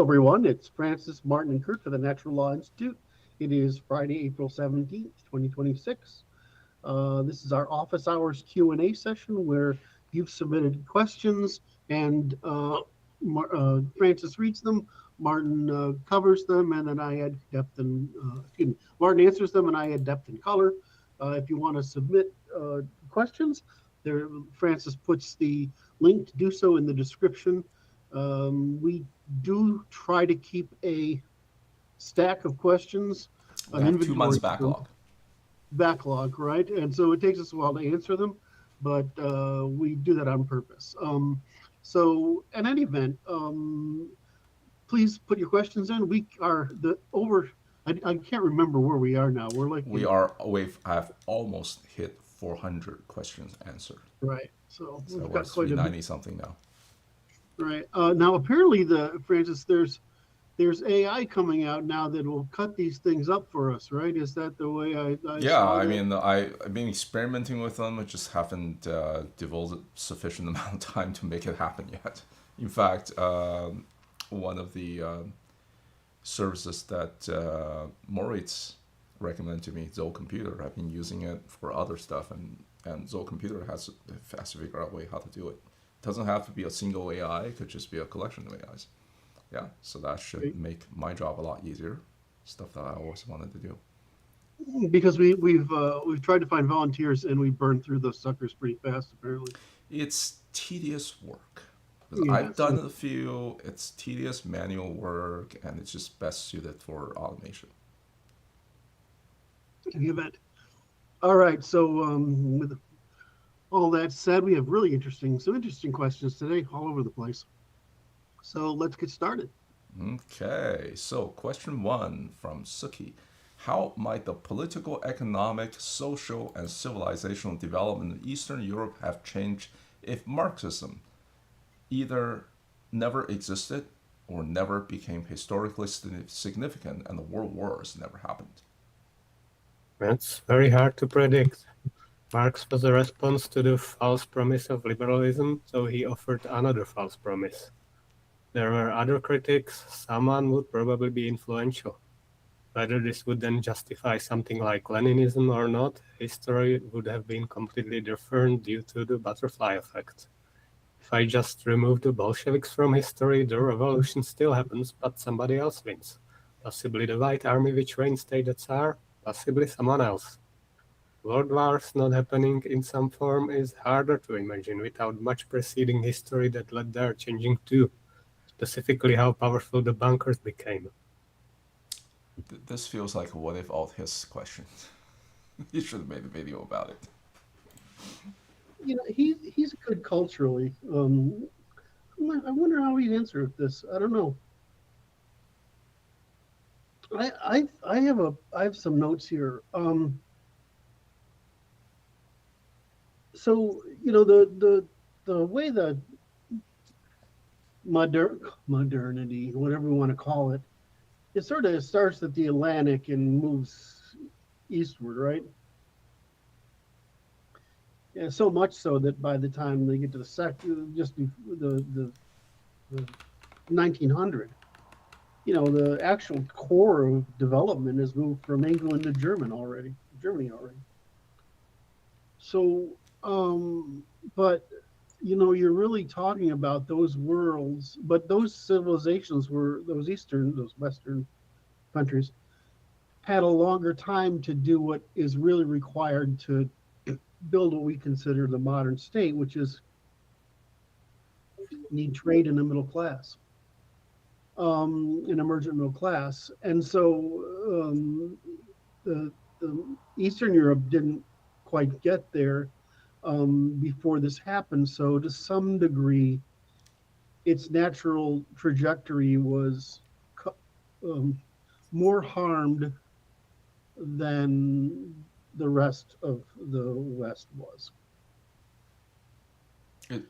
everyone. It's Francis, Martin, and Curt for the Natural Law Institute. It is Friday, April 17th, 2026. This is our office hours Q&A session where you've submitted questions and Francis reads them, Martin covers them, and then I add depth and, Martin answers them and I add depth and color. If you want to submit questions, Francis puts the link to do so in the description. We do try to keep a stack of questions. We have 2 months backlog, right? And so it takes us a while to answer them, but we do that on purpose. So in any event, please put your questions in. We are I can't remember where we are now. I've almost hit 400 questions answered. Right. So we've got quite 390 something now. Right. Now, apparently, Francis, there's AI coming out now that will cut these things up for us, right? Is that the way I I mean, I've been experimenting with them. I just haven't devoted sufficient amount of time to make it happen yet. In fact, one of the services that Moritz recommended to me, Zhou Computer, I've been using it for other stuff, and Zhou Computer has to figure out a way how to do it. It doesn't have to be a single AI, it could just be a collection of AIs. Yeah, so that should make my job a lot easier, stuff that I always wanted to do. Because we've tried to find volunteers and we burned through those suckers pretty fast, apparently. It's tedious work. I've done a few, it's tedious manual work, and it's just best suited for automation. In the event. All right, so with all that said, we have some interesting questions today, all over the place. So let's get started. Okay, so question 1 from Suki. How might the political, economic, social, and civilizational development in Eastern Europe have changed if Marxism either never existed or never became historically significant and the world wars never happened? That's very hard to predict. Marx was a response to the false promise of liberalism, so he offered another false promise. There were other critics, someone would probably be influential. Whether this would then justify something like Leninism or not, history would have been completely different due to the butterfly effect. If I just remove the Bolsheviks from history, the revolution still happens, but somebody else wins. Possibly the White Army which reinstated the Tsar, possibly someone else. World wars not happening in some form is harder to imagine without much preceding history that led their changing too, specifically how powerful the bunkers became. This feels like a what if all his question. You should have made a video about it. You know, he's good culturally. I wonder how he'd answer this. I don't know. I have some notes here. So you know the way that modernity, whatever we want to call it, it sort of starts at the Atlantic and moves eastward, right? Yeah, so much so that by the time they get to the 1900, you know, the actual core of development has moved from England to Germany already. So, but you know, you're really talking about those worlds, but those civilizations those Western countries had a longer time to do what is really required to build what we consider the modern state, which is need trade in the middle class, an emergent middle class. And so the Eastern Europe didn't quite get there before this happened. So to some degree, its natural trajectory was more harmed than the rest of the West was.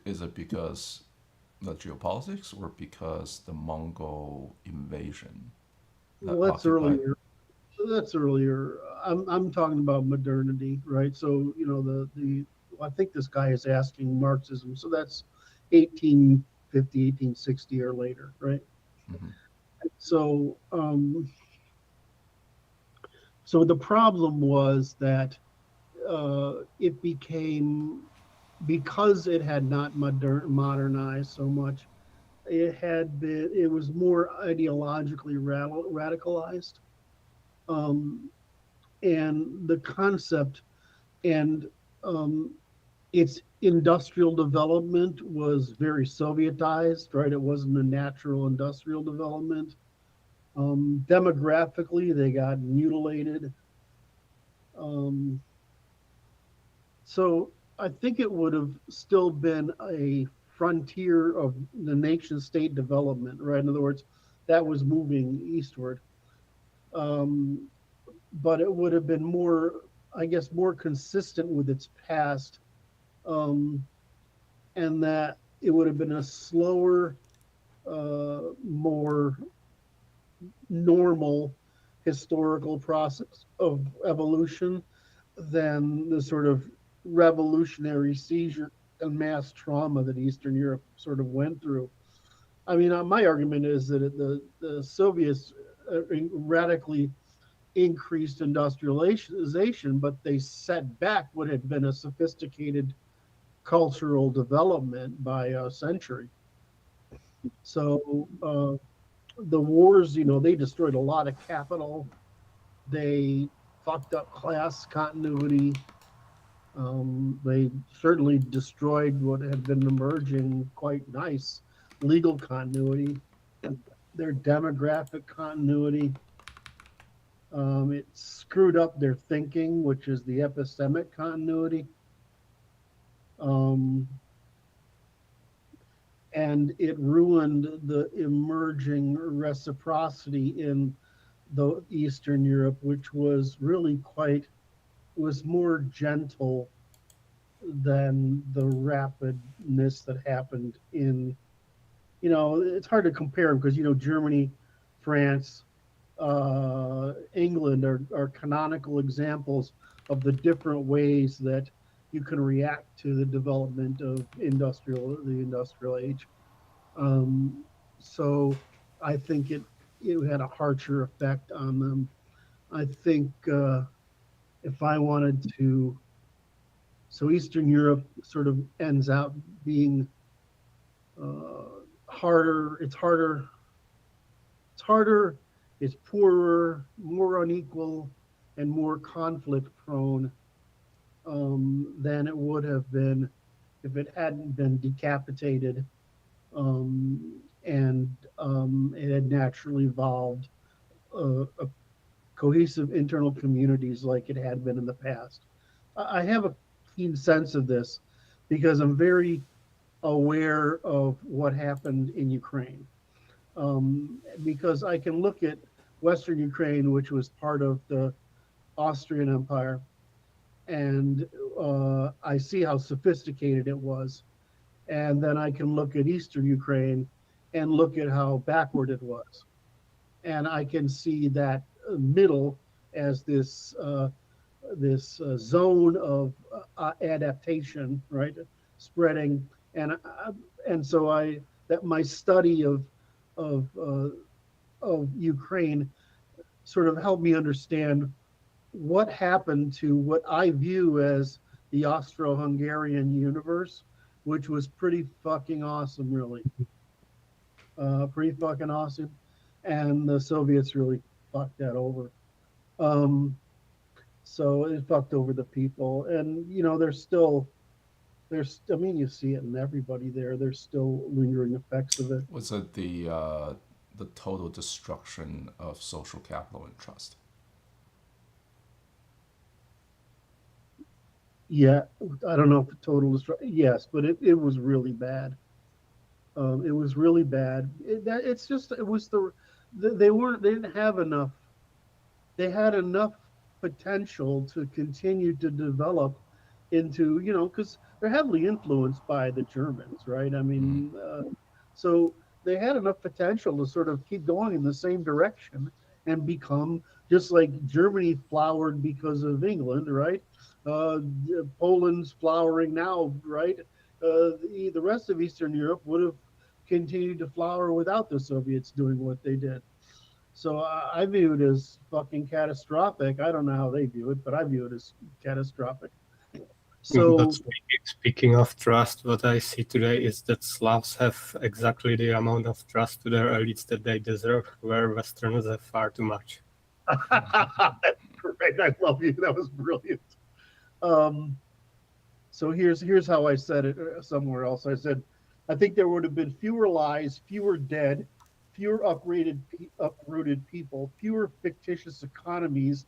Is it because the geopolitics or because the Mongol invasion? Well, that's earlier. That's earlier. I'm talking about modernity, right? So you know I think this guy is asking Marxism, so that's 1850, 1860 or later, right? Mm-hmm. So, so the problem was that it became, because it had not modernized so much, it was more ideologically radicalized, um, and the concept and um, its industrial development was very Sovietized, right? It wasn't a natural industrial development. Demographically, they got mutilated. Um, so I think it would have still been a frontier of the nation state development, right? In other words, that was moving eastward. Um, but it would have been more, I guess, more consistent with its past, um, and that it would have been a slower, more normal historical process of evolution than the sort of revolutionary seizure and mass trauma that Eastern Europe sort of went through. I mean, my argument is that the Soviets radically increased industrialization, but they set back what had been a sophisticated cultural development by a century. So the wars, they destroyed a lot of capital. They fucked up class continuity. They certainly destroyed what had been emerging quite nice legal continuity, their demographic continuity. It screwed up their thinking, which is the epistemic continuity. Um, and it ruined the emerging reciprocity in the Eastern Europe, which was really was more gentle than the rapidness that happened in, it's hard to compare them because, Germany, France, England are canonical examples of the different ways that you can react to the development of the industrial age. Um, so I think it had a harsher effect on them. I think if I wanted to, so Eastern Europe sort of ends out being harder. It's harder. It's poorer, more unequal, and more conflict prone than it would have been if it hadn't been decapitated, and it had naturally evolved a cohesive internal communities like it had been in the past. I have a keen sense of this because I'm very aware of what happened in Ukraine. Because I can look at Western Ukraine, which was part of the Austrian Empire, and I see how sophisticated it was. And then I can look at Eastern Ukraine and look at how backward it was. And I can see that middle as this zone of adaptation, right, spreading, and so that my study of uh, of Ukraine sort of helped me understand what happened to what I view as the Austro-Hungarian universe, which was pretty fucking awesome, really, pretty fucking awesome, and the Soviets really fucked that over. Um, so it fucked over the people, and I mean, you see it in everybody there. There's still lingering effects of it. Was it the total destruction of social capital and trust? Yeah, I don't know if the total is yes, but it was really bad. It was really bad. It's just it was they didn't have enough. They had enough potential to continue to develop into, because they're heavily influenced by the Germans, right? I Mm. mean, so they had enough potential to sort of keep going in the same direction and become just like Germany flowered because of England, right? Uh, Poland's flowering now, right? The rest of Eastern Europe would have continued to flower without the Soviets doing what they did. So I view it as fucking catastrophic. I don't know how they view it, but I view it as catastrophic. But So speaking of trust, what I see today is that Slavs have exactly the amount of trust to their elites that they deserve, where Westerners have far too much. that's great. I love you. That was brilliant. Um, so here's how I said it somewhere else. I said, I think there would have been fewer lies, fewer dead, fewer uprooted people, fewer fictitious economies,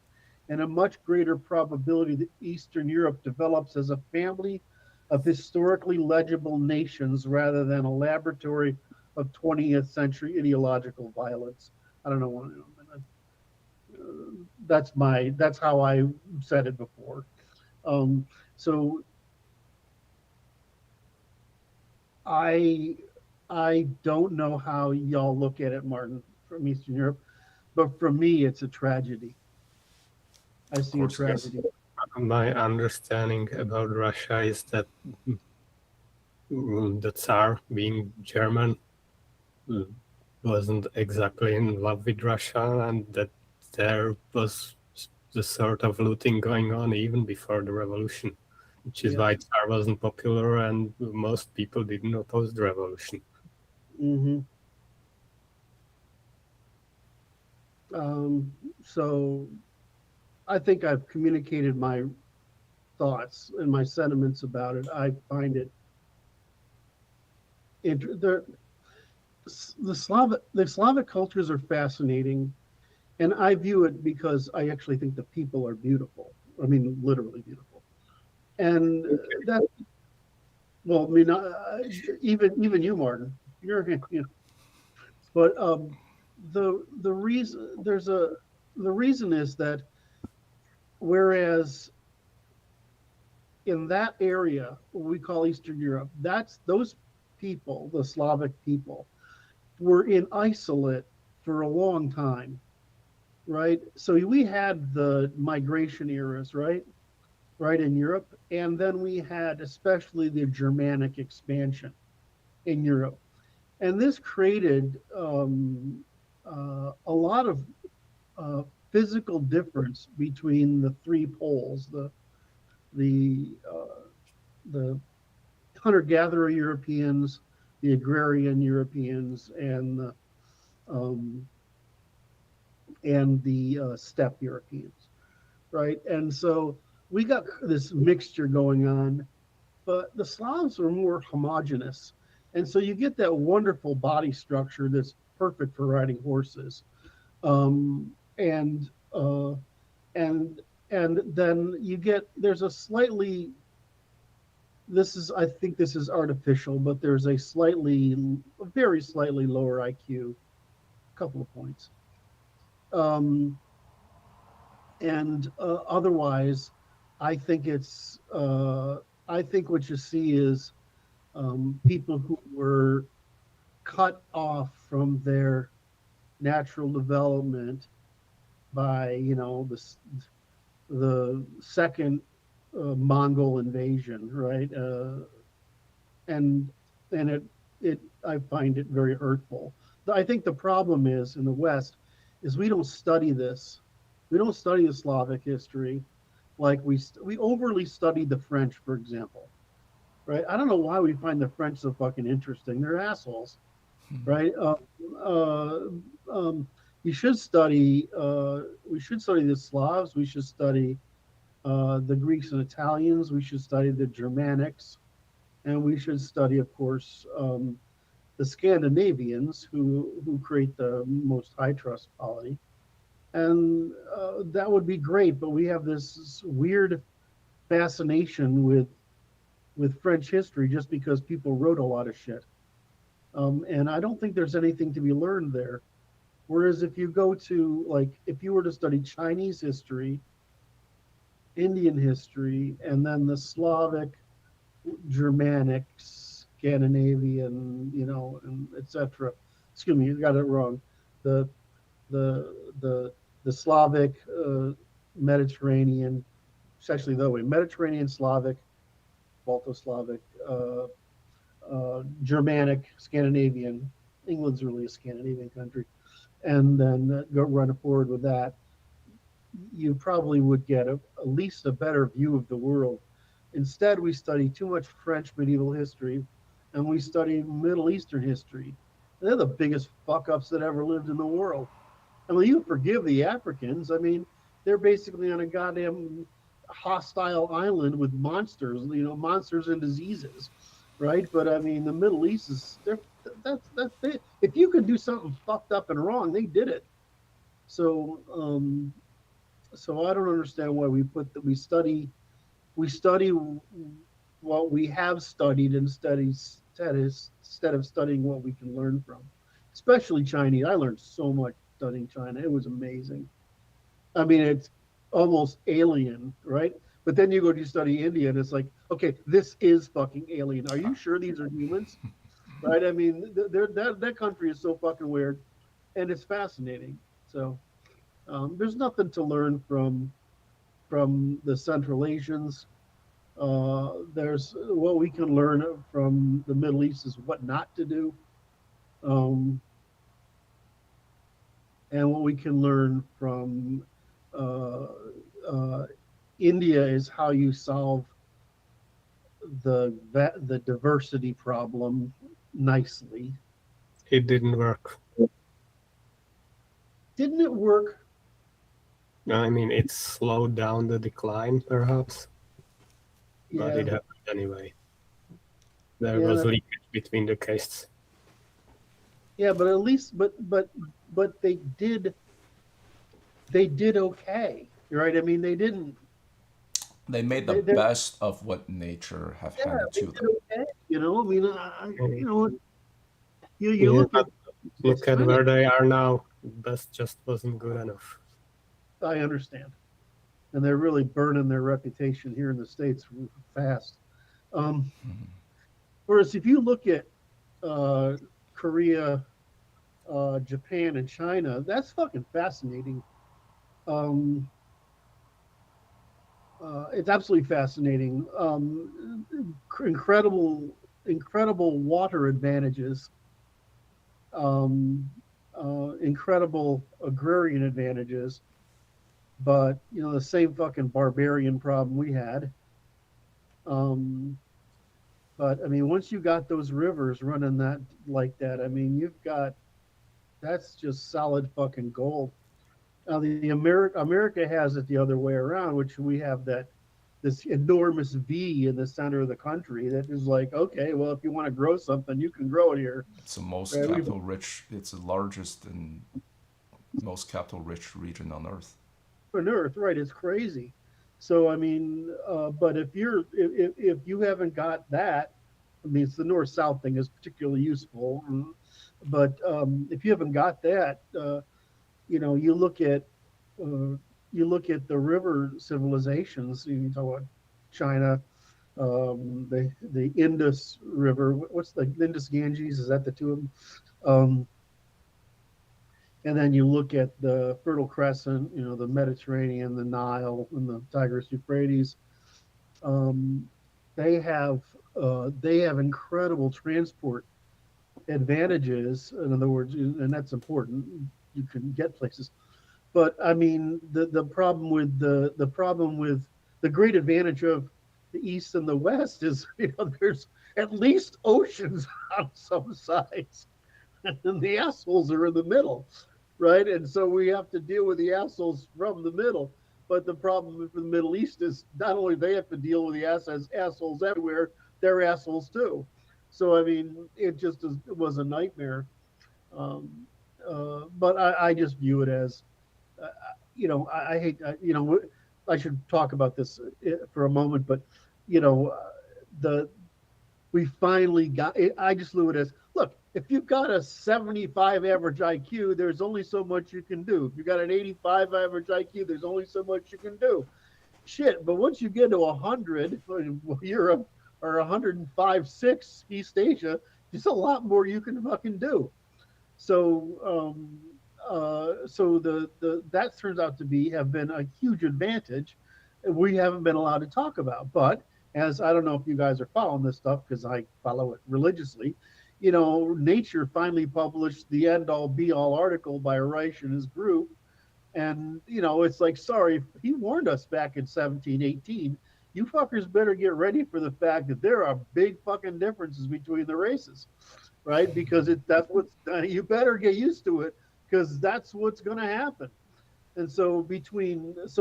and a much greater probability that Eastern Europe develops as a family of historically legible nations rather than a laboratory of 20th century ideological violence. I don't know what that's how I said it before. So I I don't know how y'all look at it, Martin, from Eastern Europe, but for me, it's a tragedy. I Of see a course it is. tragedy. My understanding about Russia is that the Tsar, being German, wasn't exactly in love with Russia, and that there was the sort of looting going on even before the revolution, which is Yeah. why Tsar wasn't popular and most people didn't oppose the revolution. hmm so I think I've communicated my thoughts and my sentiments about it. I find it the Slavic cultures are fascinating, and I view it because I actually think the people are beautiful. I mean, literally beautiful, and that well, I mean, even you, Martin, you're you know, but the reason the reason is that whereas in that area what we call Eastern Europe, that's those people, the Slavic people, were in isolate for a long time, right? So we had the migration eras, right in Europe, and then we had especially the Germanic expansion in Europe, and this created a lot of uh, physical difference between the three poles, the the hunter-gatherer Europeans, the agrarian Europeans, um, and the steppe Europeans, right? And so we got this mixture going on, but the Slavs are more homogenous, and so you get that wonderful body structure that's perfect for riding horses, um, and uh, and and then you get there's a slightly this is I think this is artificial, but there's a very slightly lower IQ, a couple of points, um, and otherwise, I think it's I think what you see is people who were cut off from their natural development by the second Mongol invasion, right? And and it I find it very hurtful. I think the problem is in the West is we don't study this. We don't study the Slavic history like we overly studied the French, for example, right? I don't know why we find the French so fucking interesting. They're assholes, right? Uh, um, you should study. We should study the Slavs. We should study the Greeks and Italians. We should study the Germanics, and we should study, of course, the Scandinavians who create the most high trust polity, and that would be great. But we have this weird fascination with French history just because people wrote a lot of shit, and I don't think there's anything to be learned there. Whereas if you go to like if you were to study Chinese history, Indian history, and then the Slavic, Germanic, Scandinavian, and etc. Excuse me, you got it wrong. The the Slavic, Mediterranean, it's actually the way Mediterranean, Slavic, Balto-Slavic, Germanic, Scandinavian. England's really a Scandinavian country, and then go run forward with that, you probably would get at least a better view of the world. Instead, we study too much French medieval history, and we study Middle Eastern history. They're the biggest fuck ups that ever lived in the world. I mean, you forgive the Africans. I mean, they're basically on a goddamn hostile island with monsters, monsters and diseases, right? But I mean, the Middle East is that's they, if you could do something fucked up and wrong, they did it. So so I don't understand why we study what we have studied instead of studying what we can learn from, especially Chinese. I learned so much studying China. It was amazing. I mean, it's almost alien, right? But then you go to study India, and it's like, okay, this is fucking alien. Are you sure these are humans? Right? I mean, that country is so fucking weird, and it's fascinating. So there's nothing to learn from the Central Asians. There's what we can learn from the Middle East is what not to do, um, and what we can learn from uh, uh, India is how you solve the diversity problem nicely. It didn't work. Didn't it work? I mean, it slowed down the decline, perhaps, but it Yeah, happened anyway. There yeah, was leakage between the castes. yeah. But at least, but they did okay, right? I mean, they didn't. They made the They best of what nature have Yeah, handed they to did them. okay. I mean, Mm. you Yeah, look at but it's look at kind of. where they are now. Best just wasn't good enough. I understand, and they're really burning their reputation here in the states fast. Um, Whereas if you look at uh, Korea, Japan, and China, that's fucking fascinating. Um, it's absolutely fascinating. Incredible water advantages, um, incredible agrarian advantages, but the same fucking barbarian problem we had. Um, but I mean, once you got those rivers running that like that, I mean, that's just solid fucking gold. Now the America has it the other way around, which we have this enormous V in the center of the country that is like, okay, well, if you want to grow something, you can grow it here. It's the most Right? capital rich. It's the largest and most capital rich region on Earth. On Earth, right? It's crazy. So I mean, but if you haven't got that, I mean, it's the north south thing is particularly useful. But if you haven't got that, you uh, look at the river civilizations. You talk about China, the Indus River. What's the Indus Ganges? Is that the two of them? Um, and then you look at the Fertile Crescent, the Mediterranean, the Nile, and the Tigris Euphrates. Um, they have incredible transport advantages. In other words, and that's important. You can get places, but I mean the problem with the great advantage of the East and the West is there's at least oceans on some sides, and the assholes are in the middle, right? And so we have to deal with the assholes from the middle. But the problem with the Middle East is not only they have to deal with the assholes everywhere, they're assholes too. So I mean, it was a nightmare. Um, but I just view it as, uh, I hate, I should talk about this for a moment, but you know, the we finally got it. I just blew it as, look, if you've got a 75 average IQ, there's only so much you can do. If you got an 85 average IQ, there's only so much you can do. Shit, but once you get to 100 Europe or 105.6 East Asia, there's a lot more you can fucking do. So so the that turns out to be have been a huge advantage we haven't been allowed to talk about. But as I don't know if you guys are following this stuff because I follow it religiously, Nature finally published the end all be all article by Reich and his group. And, it's like, sorry, he warned us back in 1718. You fuckers better get ready for the fact that there are big fucking differences between the races, right? Because that's what's, you better get used to it because that's what's going to happen. And so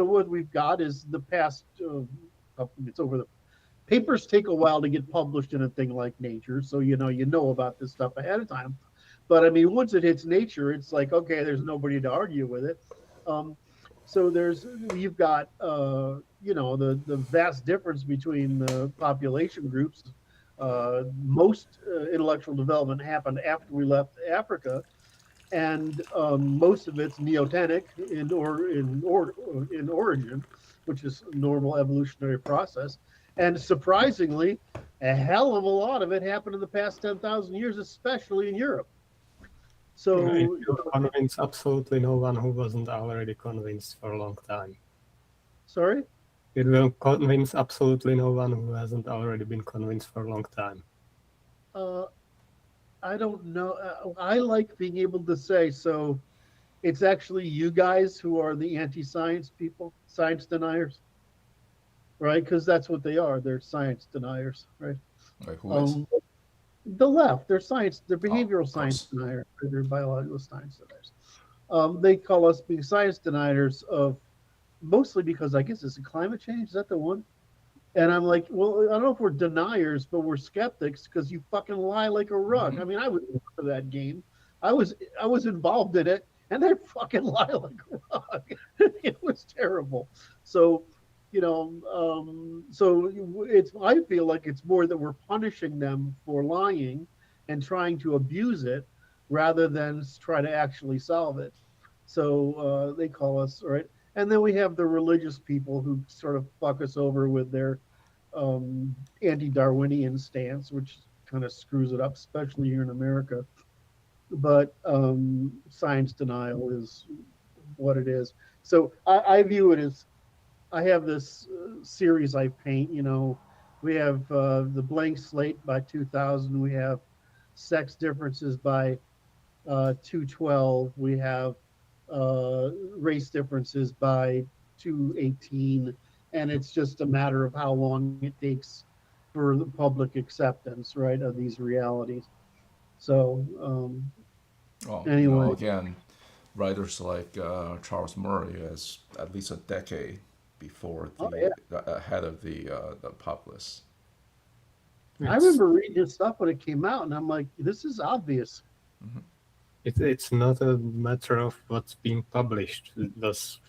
what we've got is the past, it's over the papers take a while to get published in a thing like Nature, so you know about this stuff ahead of time. But I mean, once it hits Nature, it's like, okay, there's nobody to argue with it. Um, so you've got the vast difference between the population groups. Most intellectual development happened after we left Africa, and most of it's neotenic in origin, which is a normal evolutionary process. And surprisingly, a hell of a lot of it happened in the past 10,000 years, especially in Europe. So It will convince absolutely no one who wasn't already convinced for a long time. Sorry? It will convince absolutely no one who hasn't already been convinced for a long time. I don't know. I like being able to say, so it's actually you guys who are the anti-science people, science deniers, right? Because that's what they are. They're science deniers, right? Like who is? The left, they're behavioral of science course. deniers, they're biological science deniers. They call us being science deniers of mostly because I guess it's a climate change. Is that the one? And I'm like, well, I don't know if we're deniers, but we're skeptics because you fucking lie like a rug. I mean, I was part of that game. I was involved in it, and they fucking lie like a rug. It was terrible. So, I feel like it's more that we're punishing them for lying and trying to abuse it rather than try to actually solve it. So they call us, right? And then we have the religious people who sort of fuck us over with their anti-Darwinian stance, which kind of screws it up, especially here in America. But science denial is what it is. So I view it as I have this series I paint. We have the blank slate by 2000. We have sex differences by 212. We have race differences by 218. And it's just a matter of how long it takes for the public acceptance, right, of these realities. So, Well, anyway, again, writers like Charles Murray is at least a decade before oh, yeah. ahead of the populace. I remember reading his stuff when it came out, and I'm like, this is obvious. It's not a matter of what's being published. It was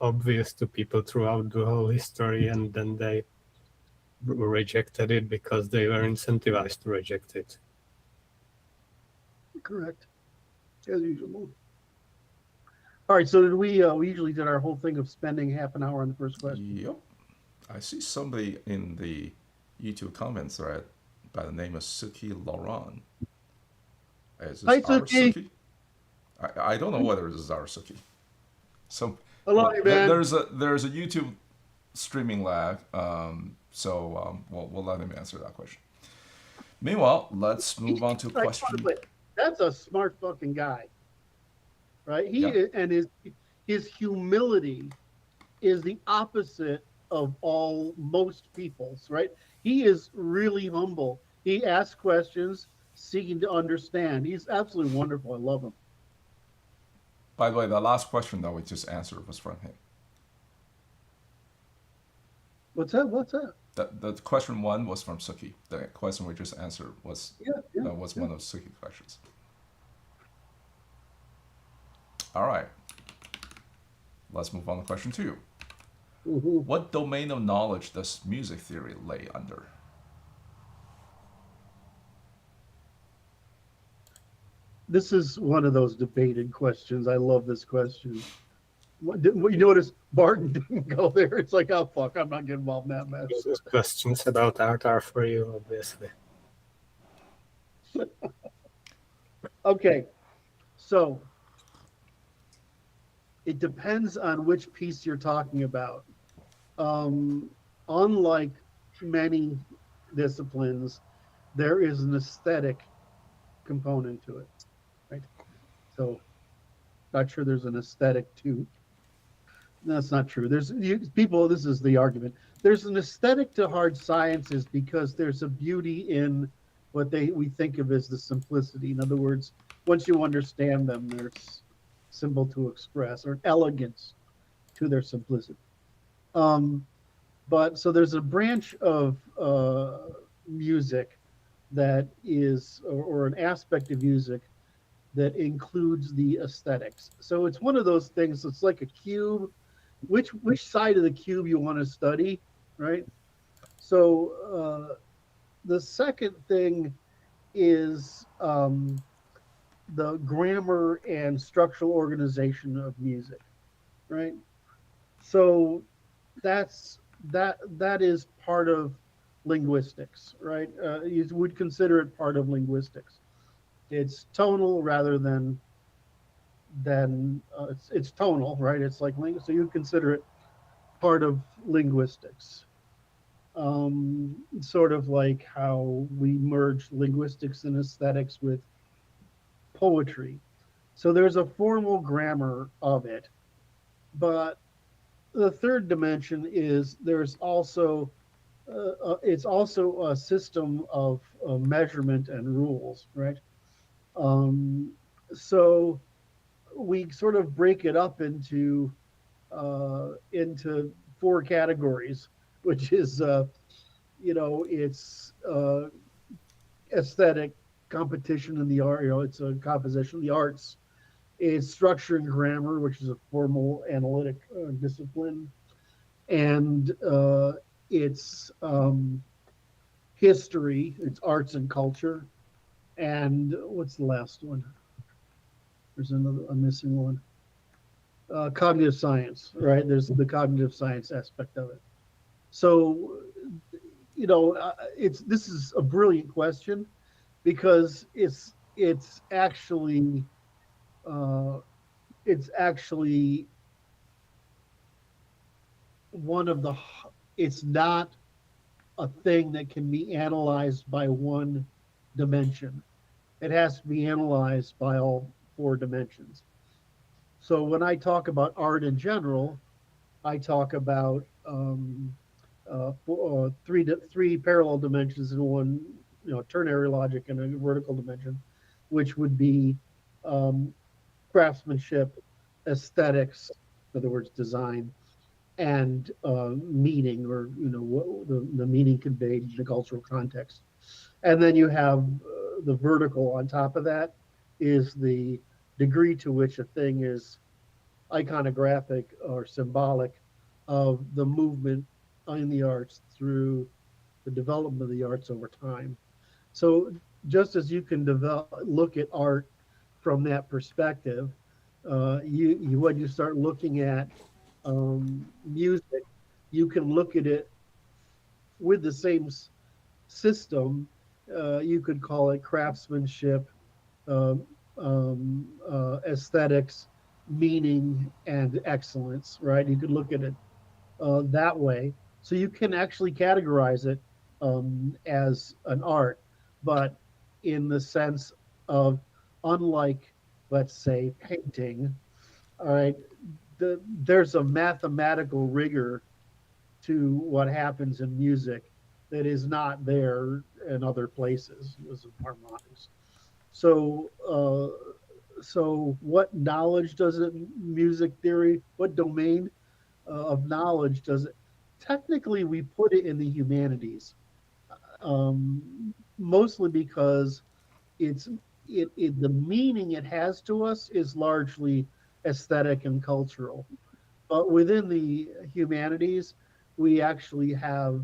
obvious to people throughout the whole history, and then they rejected it because they were incentivized to reject it. Correct, as usual. All right, so did we usually did our whole thing of spending half an hour on the first question? Yep. I see somebody in the YouTube comment thread by the name of Suki Laurent. Is this Hi, our Suki. Suki? I don't know whether this is our Suki. So Hello, man. there's a YouTube streaming lag, so we'll let him answer that question. Meanwhile, let's move on to question. That's a smart fucking guy, right? Yeah. And his humility is the opposite of most people's, right? He is really humble. He asks questions, seeking to understand. He's absolutely wonderful. I love him. By the way, the last question that we just answered was from him. What's that? The question one was from Suki. The question we just answered was one of Suki's questions. All right. Let's move on to question two. Mm-hmm. What domain of knowledge does music theory lay under? This is one of those debated questions. I love this question. You notice Barton didn't go there. It's like, oh, fuck, I'm not getting involved in that mess. Those questions about art are for you, obviously. Okay, so it depends on which piece you're talking about. Unlike many disciplines, there is an aesthetic component to it, right? So not sure there's an aesthetic to. That's not true. People. This is the argument. There's an aesthetic to hard sciences because there's a beauty in what we think of as the simplicity. In other words, once you understand them, they're simple to express, or elegance to their simplicity. Um, but so there's a branch of music that is, or an aspect of music that includes the aesthetics. So it's one of those things. It's like a cube. Which side of the cube you want to study, right? So the second thing is the grammar and structural organization of music, right? So that is part of linguistics, right? You would consider it part of linguistics. It's tonal rather than it's tonal, right? It's like so you consider it part of linguistics. Sort of like how we merge linguistics and aesthetics with poetry. So there's a formal grammar of it, but the third dimension is there's also it's also a system of measurement and rules, right? Um, so we sort of break it up into four categories, which is it's aesthetic, competition in the art. It's a composition, the arts. It's structure and grammar, which is a formal analytic discipline, and it's history. It's arts and culture. And what's the last one? There's another. I'm missing one. Cognitive science, right? There's the cognitive science aspect of it. So, it's this is a brilliant question because uh, it's actually one of the it's not a thing that can be analyzed by one dimension. It has to be analyzed by all four dimensions. So when I talk about art in general, I talk about three parallel dimensions in one, ternary logic and a vertical dimension, which would be um, craftsmanship, aesthetics, in other words, design, and meaning, or what the meaning conveyed in the cultural context. And then you have the vertical on top of that is the degree to which a thing is iconographic or symbolic of the movement in the arts through the development of the arts over time. So just as you can look at art from that perspective, when you start looking at music, you can look at it with the same system. You could call it craftsmanship, um, aesthetics, meaning, and excellence, right? You could look at it that way. So you can actually categorize it as an art, but in the sense of, unlike, let's say, painting, all right, there's a mathematical rigor to what happens in music that is not there in other places as harmonics. So, so what knowledge does it? Music theory. What domain of knowledge does it? Technically, we put it in the humanities, mostly because it's the meaning it has to us is largely aesthetic and cultural. But within the humanities, we actually have,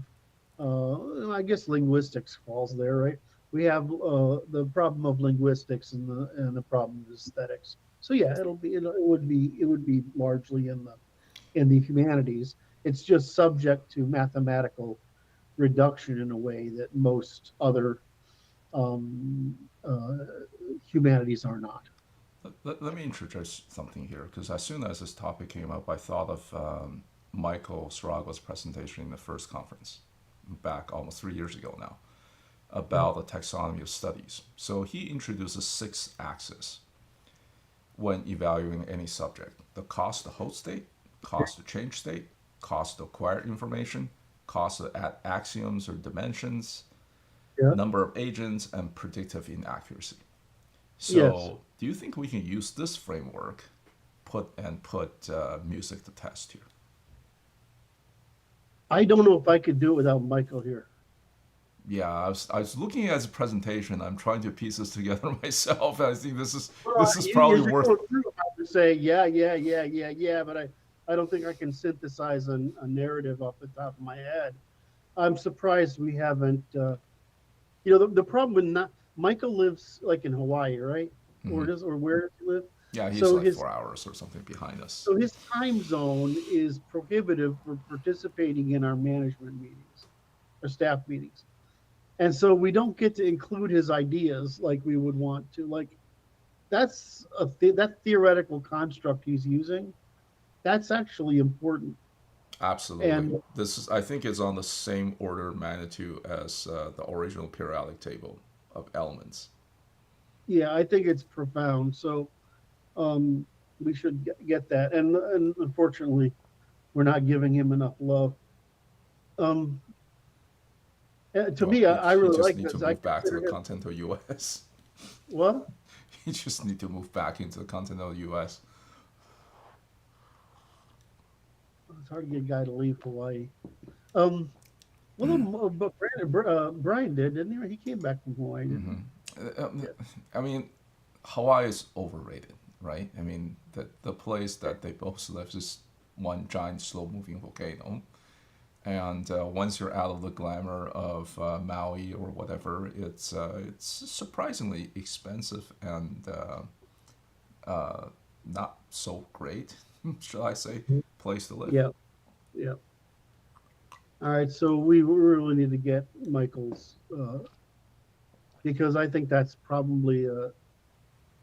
I guess linguistics falls there, right? We have the problem of linguistics and the problem of aesthetics. So yeah, it would be largely in the humanities. It's just subject to mathematical reduction in a way that most other um, uh, humanities are not. Let me introduce something here, because as soon as this topic came up, I thought of Michael Surrago's presentation in the first conference back almost 3 years ago now. about the taxonomy of studies. So he introduces 6 axes when evaluating any subject: the cost to hold state, cost to change state, cost to acquire information, cost to add axioms or dimensions, Yeah. number of agents, and predictive inaccuracy. Yes. So, do you think we can use this framework, put music to test here? I don't know if I could do it without Michael here. Yeah, I was looking at his presentation. I'm trying to piece this together myself. And I think this is Well, this is as probably you're worth. going through, I would say, yeah, but I don't think I can synthesize a narrative off the top of my head. I'm surprised we haven't. The problem with not Michael lives like in Hawaii, right? Mhm. Or where does he live? Yeah, he's So like his 4 hours or something behind us. so his time zone is prohibitive for participating in our management meetings or staff meetings. And so we don't get to include his ideas like we would want to. Like that's that theoretical construct he's using. That's actually important. Absolutely. And This is, I think, is on the same order of magnitude as the original periodic table of elements. yeah, I think it's profound. So um, we should get that. And unfortunately, we're not giving him enough love. Um, to Well, me, I you really just like need to this. I move back to consider the him continental U.S. well. You just need to move back into the continental U.S. It's hard to get a guy to leave Hawaii. Um, but Bryan did, didn't he? He came back from Hawaii, didn't Hmm. he? I mean, Hawaii is overrated, right? I mean, the place that they both live is one giant slow-moving volcano. And once you're out of the glamour of Maui or whatever, it's surprisingly expensive and not so great, shall I say, Yeah. place to live. Yeah. Yeah. All right. So we really need to get Michael's because I think that's probably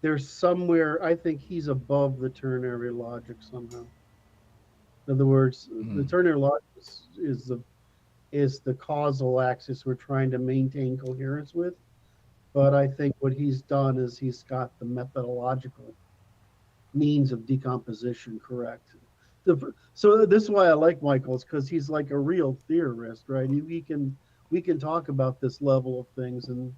there's somewhere I think he's above the ternary logic somehow. In other words, the Mm. ternary logic is the causal axis we're trying to maintain coherence with. But I think what he's done is he's got the methodological means of decomposition correct. So this is why I like Michael's because he's like a real theorist, right? We can talk about this level of things, and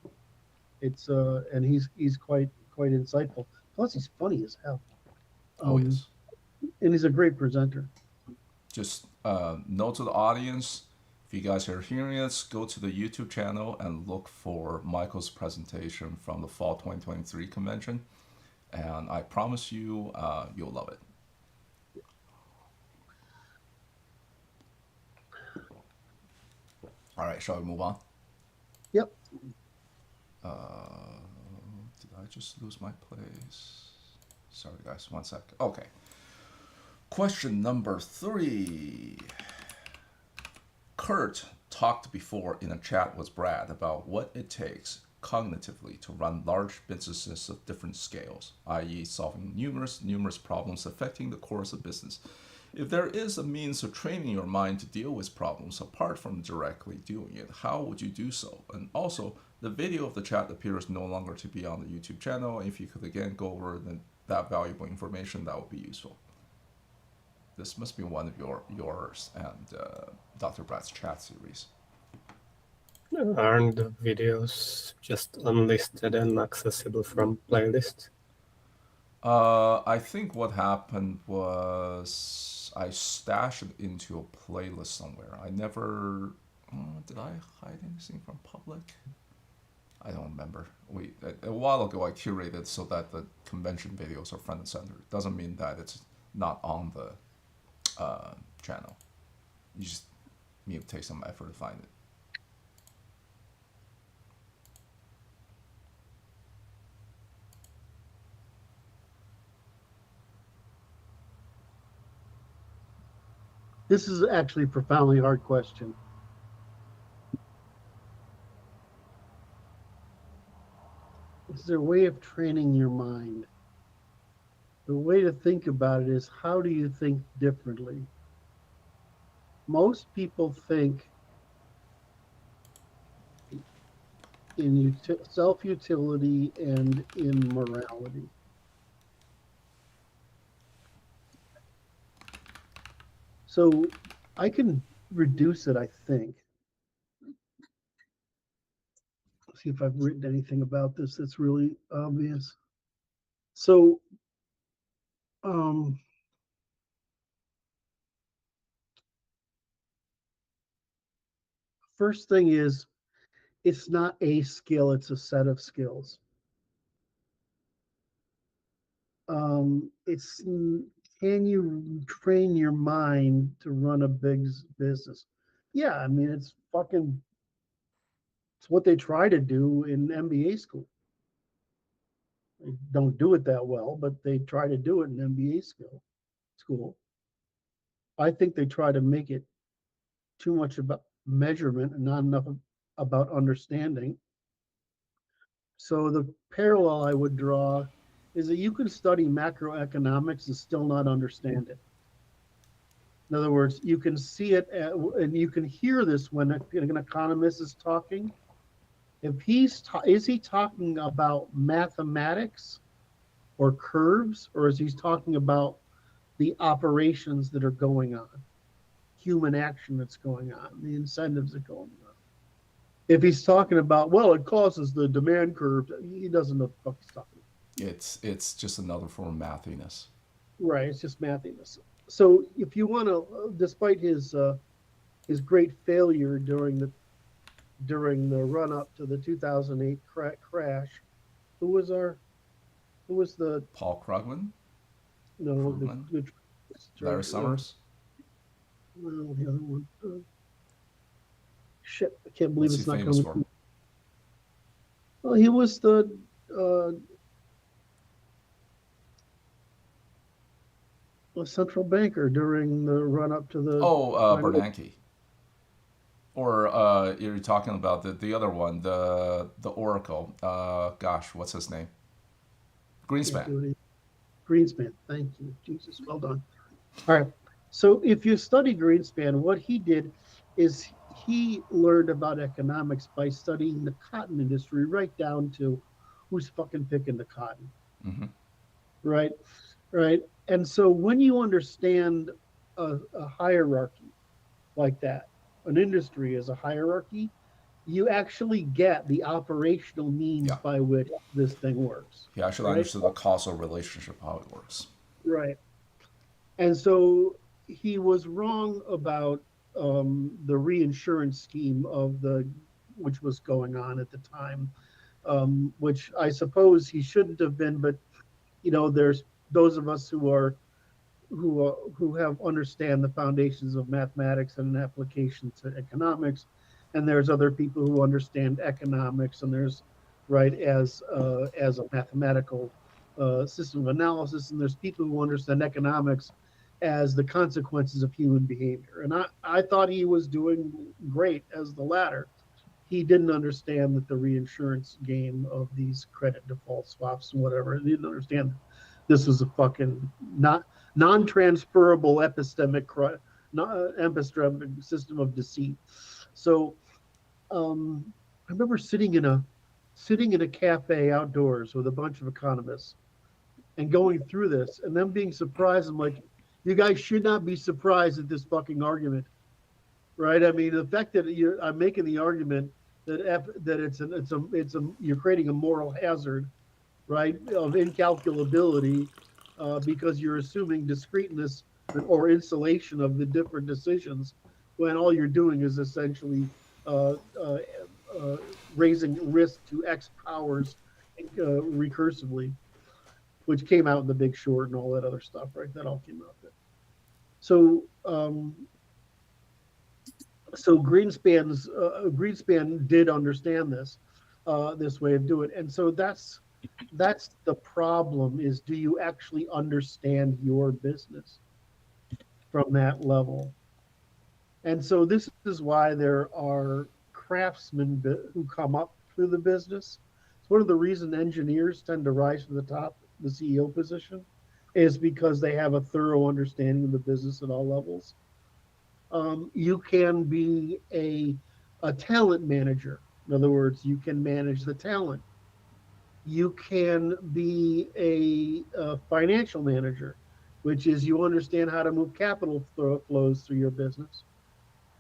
it's and he's quite insightful. Plus, he's funny as hell, Oh um, yes. and he's a great presenter. Just note to the audience, if you guys are hearing this, go to the YouTube channel and look for Michael's presentation from the fall 2023 convention, and I promise you, you'll love it. All right, shall we move on? Yep. Did I just lose my place? Sorry, guys, 1 sec. Okay. Question number 3. Curt talked before in a chat with Brad about what it takes cognitively to run large businesses of different scales, i.e., solving numerous problems affecting the course of business. If there is a means of training your mind to deal with problems apart from directly doing it, how would you do so? And also, the video of the chat appears no longer to be on the YouTube channel. If you could again go over that valuable information, that would be useful. This must be one of yours and Dr. Brad's chat series. Aren't the videos just unlisted and accessible from playlist? I think what happened was I stashed it into a playlist somewhere. I never. Did I hide anything from public? I don't remember. A while ago I curated so that the convention videos are front and center. It doesn't mean that it's not on the channel. You just need to take some effort to find it. This is actually a profoundly hard question. Is there a way of training your mind? The way to think about it is how do you think differently? Most people think in self-utility and in morality. So I can reduce it, I think. See if I've written anything about this that's really obvious. So, um, first thing is, it's not a skill, it's a set of skills. It's can you train your mind to run a big business? Yeah, I mean it's what they try to do in MBA school. They don't do it that well, but they try to do it in MBA school. I think they try to make it too much about measurement and not enough about understanding. So the parallel I would draw is that you can study macroeconomics and still not understand it. In other words, you can see it and you can hear this when an economist is talking. If is he talking about mathematics or curves, or is he talking about the operations that are going on, human action that's going on, the incentives that are going on? If he's talking about, well, it causes the demand curve, he doesn't know what the fuck he's talking about. It's just another form of mathiness. Right, it's just mathiness. So if you want to, despite his great failure during the run up to the 2008 crash, who was our who was the Paul Krugman, no Krugman, the Larry Summers. well, the other one. Shit, I can't believe What's he it's not famous coming. for? Well, he was uh, the central banker during the run up to the. Oh, Bernanke. Or you're talking about the other one, the Oracle. Gosh, what's his name? Can't Greenspan. do it. Greenspan. Thank you, Jesus. Well done. All right. So if you study Greenspan, what he did is he learned about economics by studying the cotton industry right down to who's fucking picking the cotton. Mm-hmm. Right. Right. And so when you understand a hierarchy like that, an industry is a hierarchy, you actually get the operational means Yeah, by which this thing works. he actually Right. understood the causal relationship, how it works. Right. And so he was wrong about the reinsurance scheme of the which was going on at the time, which I suppose he shouldn't have been. But there's those of us who have understand the foundations of mathematics and an application to economics, and there's other people who understand economics, and there's right as a mathematical system of analysis, and there's people who understand economics as the consequences of human behavior. And I thought he was doing great as the latter. He didn't understand that the reinsurance game of these credit default swaps and whatever. He didn't understand that this was a fucking not non-transferable epistemic system of deceit. So I remember sitting in a cafe outdoors with a bunch of economists and going through this, and them being surprised. I'm like, you guys should not be surprised at this fucking argument, right? I mean, the fact that I'm making the argument that it's a you're creating a moral hazard, right, of incalculability, because you're assuming discreteness or insulation of the different decisions, when all you're doing is essentially uh, uh, uh, raising risk to X powers recursively, which came out in The Big Short and all that other stuff, right? That all came out there. So Greenspan did understand this way of doing it, and so that's the problem: is do you actually understand your business from that level? And so this is why there are craftsmen who come up through the business. It's one of the reasons engineers tend to rise to the top, the CEO position, is because they have a thorough understanding of the business at all levels. You can be a talent manager In other words, you can manage the talent. You can be a financial manager, which is you understand how to move capital flows through your business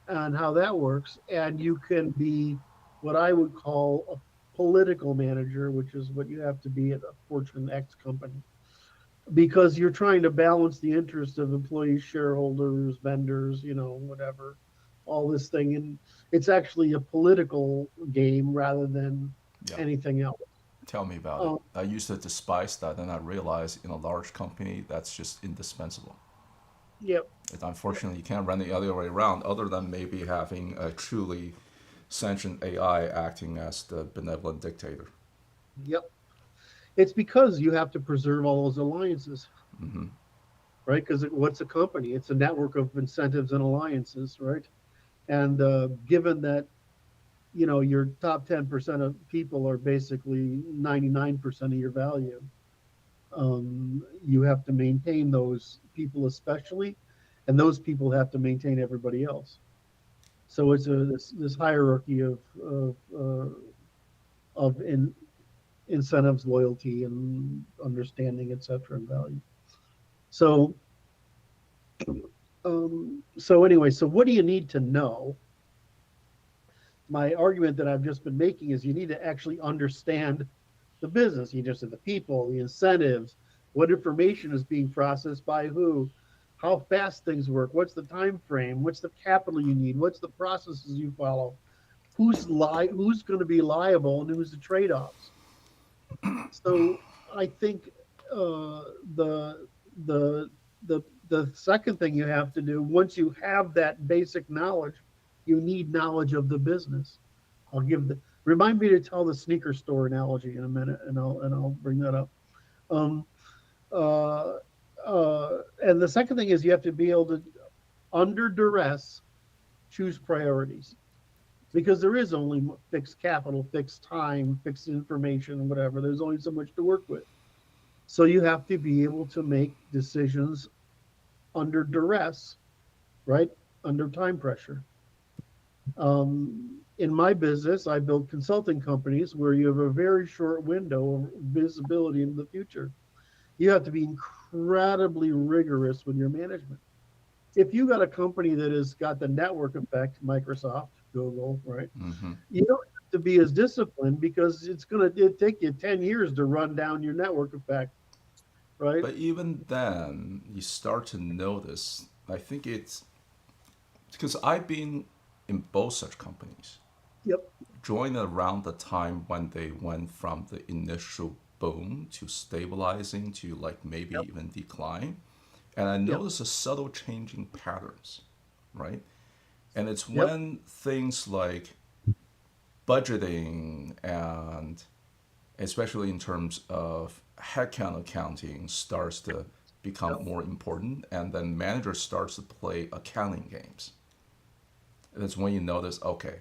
and how that works. And you can be what I would call a political manager, which is what you have to be at a Fortune X company, because you're trying to balance the interest of employees, shareholders, vendors, whatever, all this thing. And it's actually a political game rather than Yeah. anything else. Tell me about it. Um, I used to despise that, and I realized in a large company that's just indispensable. yep, And unfortunately, you can't run the other way around, other than maybe having a truly sentient AI acting as the benevolent dictator. yep. It's because you have to preserve all those alliances, Hmm. right? Because what's a company? It's a network of incentives and alliances, right? And given that your top 10% of people are basically 99% of your value, you have to maintain those people especially, and those people have to maintain everybody else. So it's this hierarchy of incentives, loyalty, and understanding, etc., and value. So so anyway, so what do you need to know? My argument that I've just been making is you need to actually understand the business. You just said the people, the incentives, what information is being processed by who, how fast things work, what's the time frame, what's the capital you need, what's the processes you follow, who's going to be liable, and who's the trade-offs. So I think uh, the the the second thing you have to do once you have that basic knowledge, you need knowledge of the business. I'll give the remind me to tell the sneaker store analogy in a minute, and I'll bring that up. Um, uh, and the second thing is you have to be able to, under duress, choose priorities because there is only fixed capital, fixed time, fixed information, whatever. There's only so much to work with. So you have to be able to make decisions under duress, right? Under time pressure. In my business, I build consulting companies where you have a very short window of visibility into the future. You have to be incredibly rigorous with your management. If you got a company that has got the network effect, Microsoft, Google, right? Hmm. You don't have to be as disciplined because it's going to take you 10 years to run down your network effect, right? But even then, you start to notice. I think it's because I've been in both such companies, Yep. joined around the time when they went from the initial boom to stabilizing to like maybe Yep. even decline. And I Yep. noticed a subtle changing patterns, right? And it's Yep. when things like budgeting and especially in terms of headcount accounting starts to become Yep. more important and then manager starts to play accounting games. And it's when you notice, okay,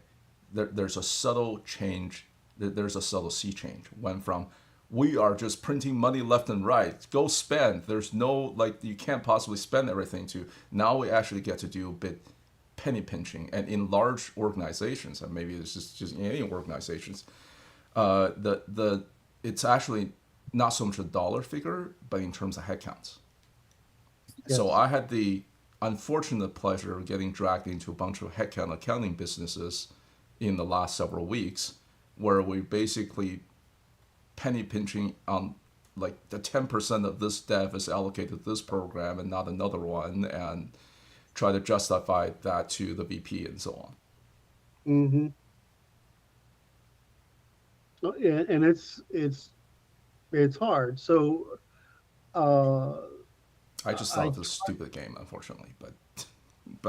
there's a subtle change, there's a subtle sea change. Went from we are just printing money left and right, go spend. There's no, like, you can't possibly spend everything to now we actually get to do a bit penny pinching. And in large organizations, and maybe it's just in any organizations, the it's actually not so much a dollar figure, but in terms of headcounts. So Yes. I had the unfortunate pleasure of getting dragged into a bunch of headcount accounting businesses in the last several weeks, where we basically penny pinching on like the 10% of this dev is allocated to this program and not another one, and try to justify that to the VP and so on. Mm-hmm. And it's hard. So uh, I just thought I it was a stupid game, unfortunately, but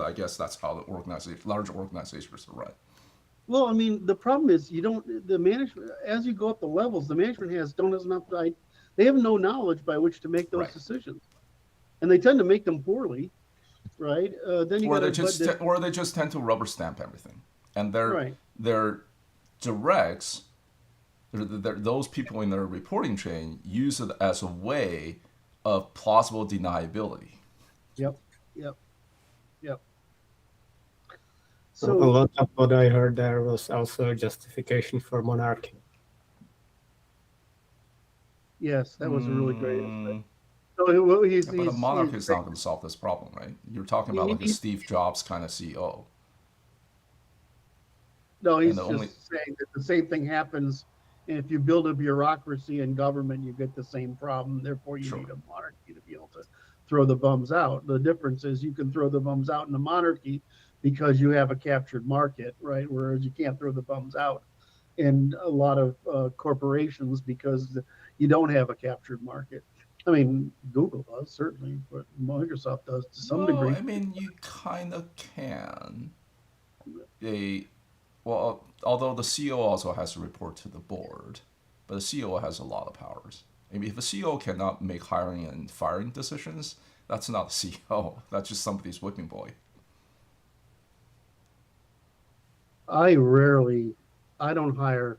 I guess that's how the organization, large organizations are run. well, I mean, the problem is you don't the management as you go up the levels, the management don't have enough. They have no knowledge by which to make those Right. decisions, and they tend to make them poorly, right? Then you got Or to but then, they just tend to rubber stamp everything, and right. their directs, those people in their reporting chain use it as a way of plausible deniability. Yep. Yep. Yep. A So lot of what I heard there was also a justification for monarchy. yes, that was a really great insight. Mm, So well, yeah, but a monarchy is not going to solve this problem, right? You're talking about like a he, Steve Jobs kind of CEO, no, and he's the only just saying that the same thing happens. If you build a bureaucracy in government, you get the same problem. Therefore, you sure. need a monarchy to be able to throw the bums out. The difference is you can throw the bums out in a monarchy because you have a captured market, right? Whereas you can't throw the bums out in a lot of corporations because you don't have a captured market. I mean, Google does certainly, but Microsoft does to some Well, degree. I mean, you kind of can. A well, although the CEO also has to report to the board, but the CEO has a lot of powers. I mean, if a CEO cannot make hiring and firing decisions, that's not a CEO. That's just somebody's whipping boy. I rarely, I don't hire.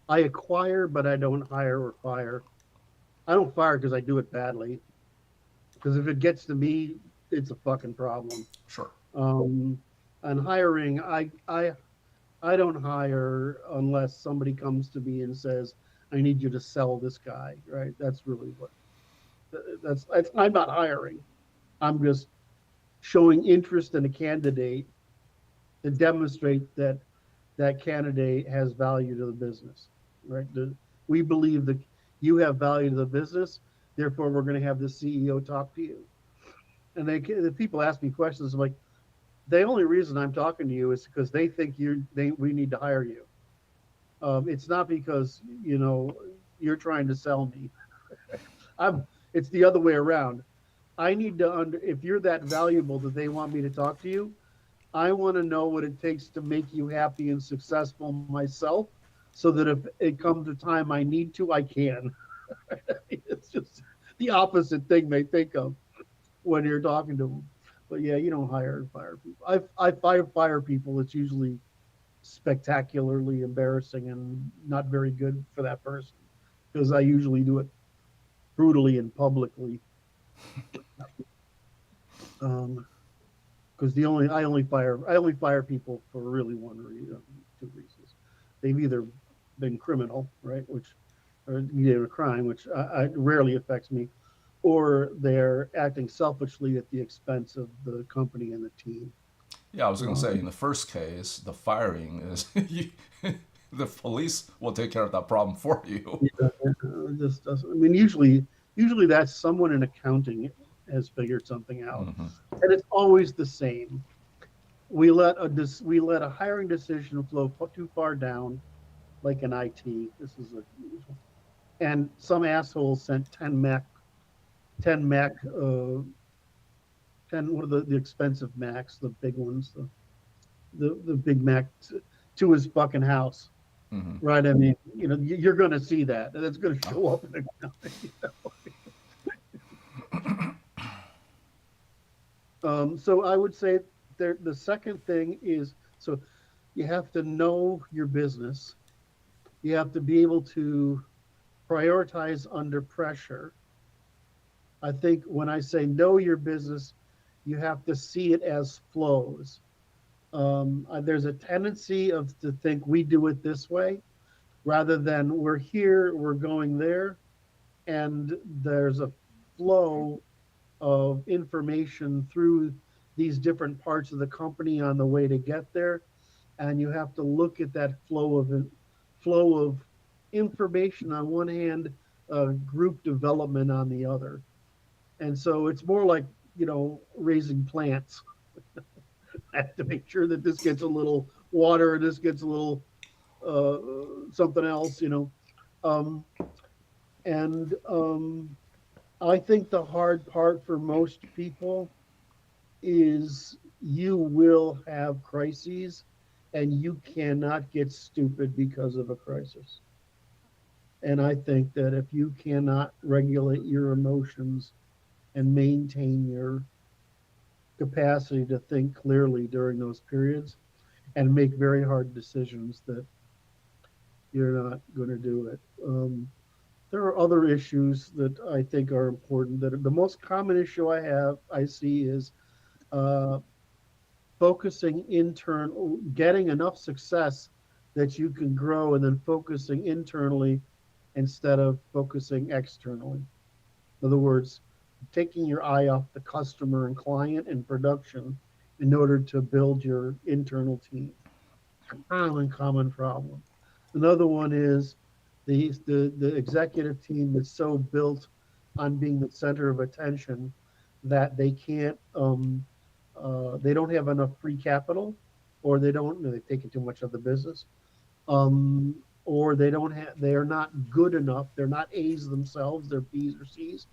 I acquire, but I don't hire or fire. I don't fire because I do it badly. Because if it gets to me, it's a fucking problem. Sure. Um, and hiring, I don't hire unless somebody comes to me and says, "I need you to sell this guy." Right? That's really what. That's I'm not hiring. I'm just showing interest in a candidate to demonstrate that that candidate has value to the business, right? We believe that you have value to the business, therefore we're going to have the CEO talk to you. And the people ask me questions. I'm like, the only reason I'm talking to you is because they think we need to hire you. It's not because you're trying to sell me. I'm. It's the other way around. I need to if you're that valuable that they want me to talk to you, I want to know what it takes to make you happy and successful myself so that if it comes a time I need to, I can. It's just the opposite thing they think of when you're talking to them. But yeah, you don't hire and fire people. I fire people. It's usually spectacularly embarrassing and not very good for that person because I usually do it brutally and publicly. Um, because I only fire people for really one reason, two reasons. They've either been criminal, right, which or committed a crime, which I rarely affects me, or they're acting selfishly at the expense of the company and the team. Yeah, I was going to say, Um, in the first case, the firing is you, the police will take care of that problem for you. yeah, just doesn't. I mean, usually that's someone in accounting has figured something out, Hmm. and it's always the same. We let a hiring decision flow too far down, like in IT. This is a usual. And some asshole sent 10 Mac, 10, what are the expensive Macs, the big ones, the big Mac to his fucking house. Hmm. Right. I mean, you're going to see that. And it's going to show up in accounting. So I would say the second thing is so you have to know your business. You have to be able to prioritize under pressure. I think when I say know your business, you have to see it as flows. There's a tendency of to think we do it this way rather than we're here, we're going there, and there's a flow of information through these different parts of the company on the way to get there, and you have to look at that flow of information on one hand, group development on the other. And so it's more like, raising plants. I have to make sure that this gets a little water, this gets a little something else. Um, and I think the hard part for most people is you will have crises and you cannot get stupid because of a crisis. And I think that if you cannot regulate your emotions and maintain your capacity to think clearly during those periods and make very hard decisions, that you're not going to do it. There are other issues that I think are important. That the most common issue I see is uh, focusing internal, getting enough success that you can grow, and then focusing internally instead of focusing externally. In other words, taking your eye off the customer and client and production in order to build your internal team. Common problem. Another one is the executive team is so built on being the center of attention that they can't they don't have enough free capital, or they've taken too much of the business, or they are not good enough. They're not A's themselves. They're B's or C's,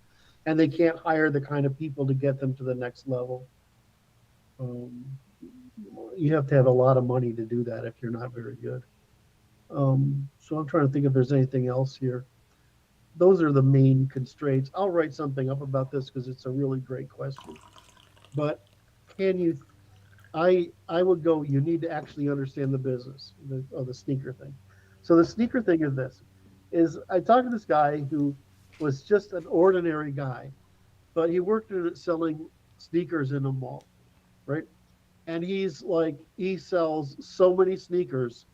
and they can't hire the kind of people to get them to the next level. Um, you have to have a lot of money to do that if you're not very good. So I'm trying to think if there's anything else here. Those are the main constraints. I'll write something up about this because it's a really great question. But can you? I would go. You need to actually understand the business of the sneaker thing. So the sneaker thing is this: is I talked to this guy who was just an ordinary guy, but he worked at selling sneakers in a mall, right? And he's like, he sells so many sneakers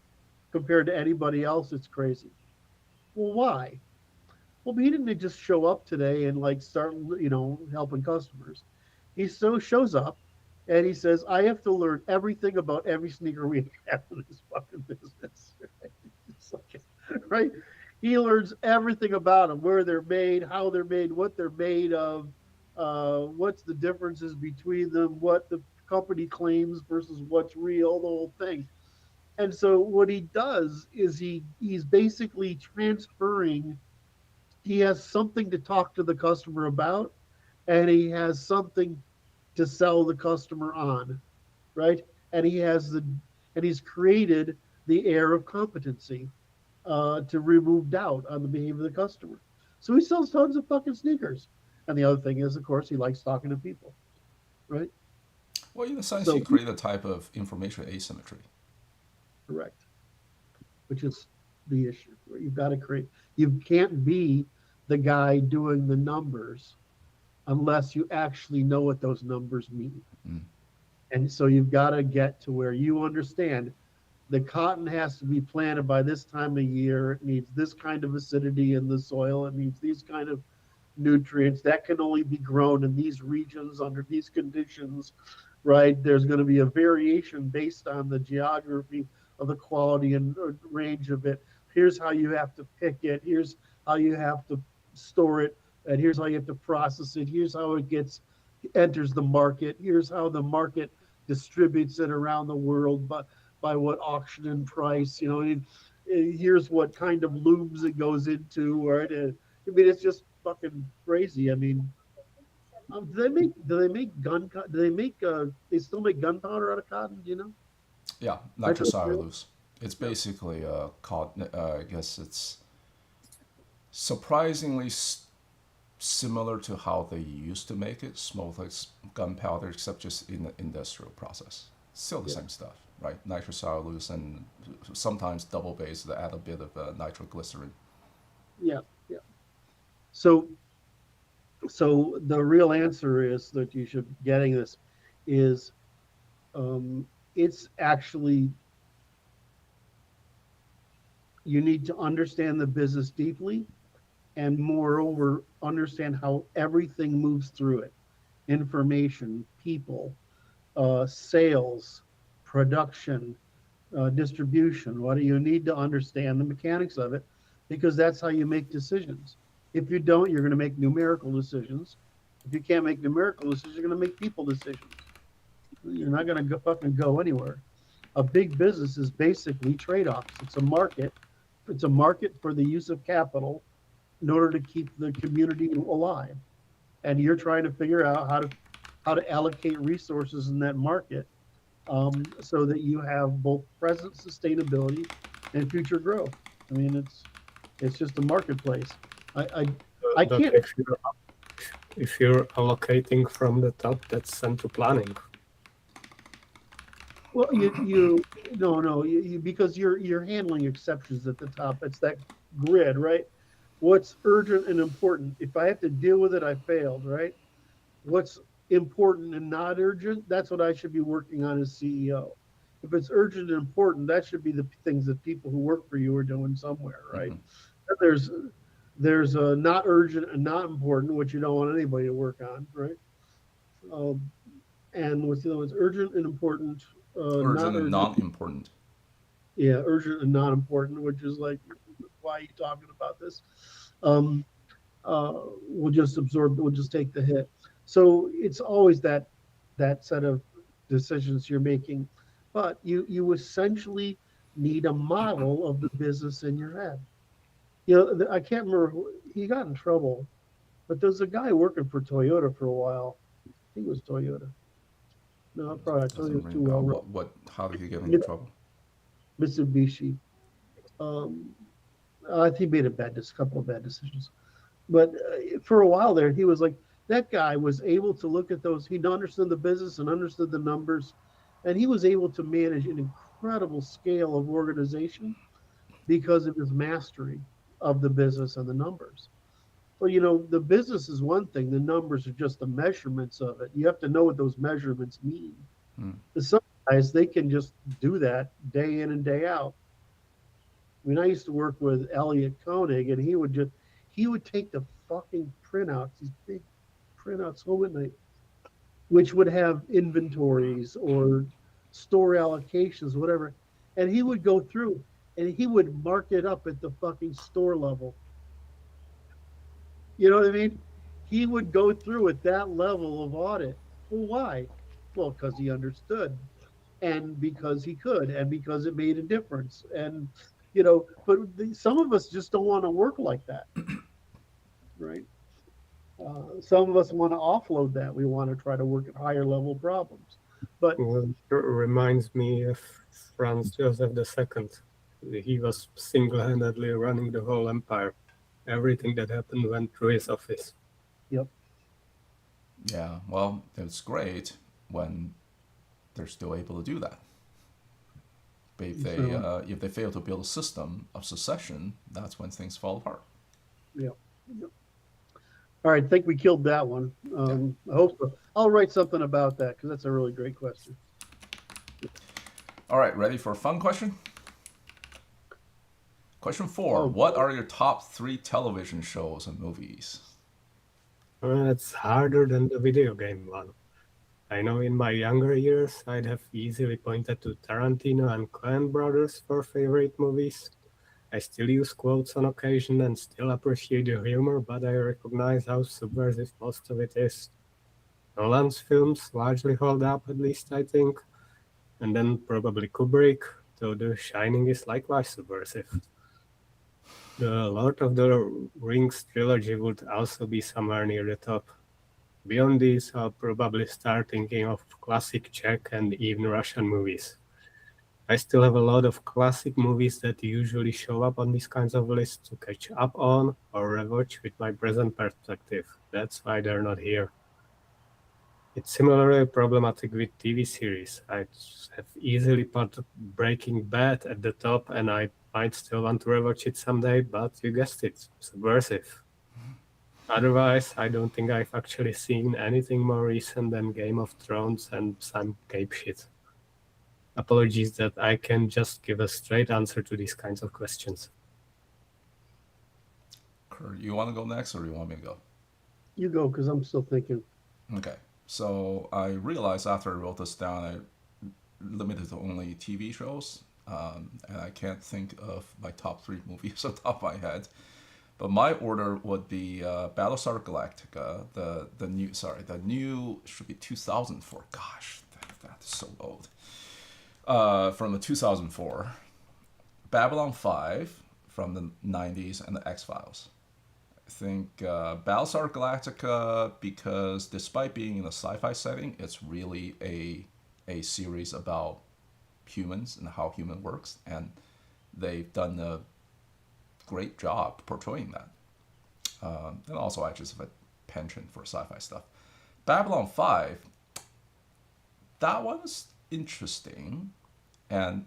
compared to anybody else. It's crazy. Well, why? Well, he didn't just show up today and like start, helping customers. He so shows up and he says, I have to learn everything about every sneaker we have in this fucking business. It's like, right? He learns everything about them, where they're made, how they're made, what they're made of, what's the differences between them, what the company claims versus what's real, the whole thing. And so what he does is he's basically transferring. He has something to talk to the customer about, and he has something to sell the customer on, right? And he's created the air of competency to remove doubt on the behavior of the customer. So he sells tons of fucking sneakers. And the other thing is, of course, he likes talking to people, right? Well, in a sense, So you create a type of information asymmetry. correct, which is the issue. Right? You've got to create. You can't be the guy doing the numbers unless you actually know what those numbers mean. Mm. And so you've got to get to where you understand the cotton has to be planted by this time of year. It needs this kind of acidity in the soil. It needs these kind of nutrients that can only be grown in these regions under these conditions, right? There's going to be a variation based on the geography of the quality and range of it. Here's how you have to pick it. Here's how you have to store it. And here's how you have to process it. Here's how it enters the market. Here's how the market distributes it around the world by what auction and price, here's what kind of looms it goes into, right? I mean, it's just fucking crazy. I mean, they still make gunpowder out of cotton, do you know? Yeah, nitrocellulose. It's basically cotton. I guess it's surprisingly similar to how they used to make it, smoked like gunpowder, except just in the industrial process. Still the same stuff, right? Nitrocellulose and sometimes double base that add a bit of nitroglycerin. Yeah, yeah. So the real answer is that you should be getting this is it's actually you need to understand the business deeply, and moreover understand how everything moves through it: information, people, sales, production, distribution. What do you need to understand the mechanics of it, because that's how you make decisions. If you don't, you're going to make numerical decisions. If you can't make numerical decisions, you're going to make people decisions. You're not going to fucking go anywhere. A big business is basically trade-offs. It's a market. It's a market for the use of capital in order to keep the community alive. And you're trying to figure out how to allocate resources in that market, so that you have both present sustainability and future growth. I mean, it's just a marketplace. I But can't. if you're allocating from the top, that's sent to planning. Well, because you're handling exceptions at the top. It's that grid, right? What's urgent and important? If I have to deal with it, I failed, right? What's important and not urgent, that's what I should be working on as CEO. If it's urgent and important, that should be the things that people who work for you are doing somewhere, right? Hmm. There's there's not urgent and not important, which you don't want anybody to work on, right? Um, and what's the other ones? Urgent and important, not Urgent and urgent. non-important. Yeah, urgent and not important, which is like, why are you talking about this? Um, we'll just absorb. We'll just take the hit. So it's always that set of decisions you're making, but you essentially need a model of the business in your head. I can't remember he got in trouble, but there's a guy working for Toyota for a while. I think it was Toyota. No, probably not. Doesn't Toyota's ring too a bell. well run. What? How did he get into trouble? Mitsubishi. Um, I think he made a couple of bad decisions. But for a while there, he was like, that guy was able to look at those. He understood the business and understood the numbers. And he was able to manage an incredible scale of organization because of his mastery of the business and the numbers. Well, the business is one thing, the numbers are just the measurements of it. You have to know what those measurements mean. Hmm. Some guys, they can just do that day in and day out. I mean, I used to work with Elliot Koenig, and he would take the fucking printouts, these big printouts home at night, which would have inventories or store allocations, whatever, and he would go through and he would mark it up at the fucking store level. You know what I mean? He would go through at that level of audit. Well, why? Well, because he understood, and because he could, and because it made a difference. And but some of us just don't want to work like that, right? Some of us want to offload that. We want to try to work at higher level problems. But Well, it reminds me of Franz Joseph II. He was single-handedly running the whole empire. Everything that happened went through his office. yep. Yeah. Well, it's great when they're still able to do that. But So if they fail to build a system of succession, that's when things fall apart. yep. Yep. All right, I think we killed that one. Yeah. I hope so. I'll write something about that because that's a really great question. All right. Ready for a fun question? Question 4. Oh, What are your top 3 television shows and movies? It's harder than the video game one. I know in my younger years I'd have easily pointed to Tarantino and Coen brothers for favorite movies. I still use quotes on occasion and still appreciate the humor, but I recognize how subversive most of it is. Nolan's films largely hold up, at least I think, and then probably Kubrick, though The Shining is likewise subversive. The Lord of the Rings trilogy would also be somewhere near the top. Beyond these, I'll probably start thinking of classic Czech and even Russian movies. I still have a lot of classic movies that usually show up on these kinds of lists to catch up on or rewatch with my present perspective. That's why they're not here. It's similarly problematic with TV series. I'd have easily put Breaking Bad at the top and I might still want to rewatch it someday, but you guessed it, subversive. Otherwise, I don't think I've actually seen anything more recent than Game of Thrones and some cape shit. Apologies that I can just give a straight answer to these kinds of questions. Curt, you want to go next or do you want me to go? you go because I'm still thinking. Okay. So I realized after I wrote this down, I limited to only TV shows, and I can't think of my top 3 movies off the top of my head. But my order would be Battlestar Galactica, the new should be 2004. Gosh, that's so old. From the 2004, Babylon 5 from the 90s, and the X Files. I think Battlestar Galactica because despite being in a sci-fi setting, it's really a series about humans and how human works, and they've done a great job portraying that. And also, I just have a penchant for sci-fi stuff. Babylon 5, that one was interesting, and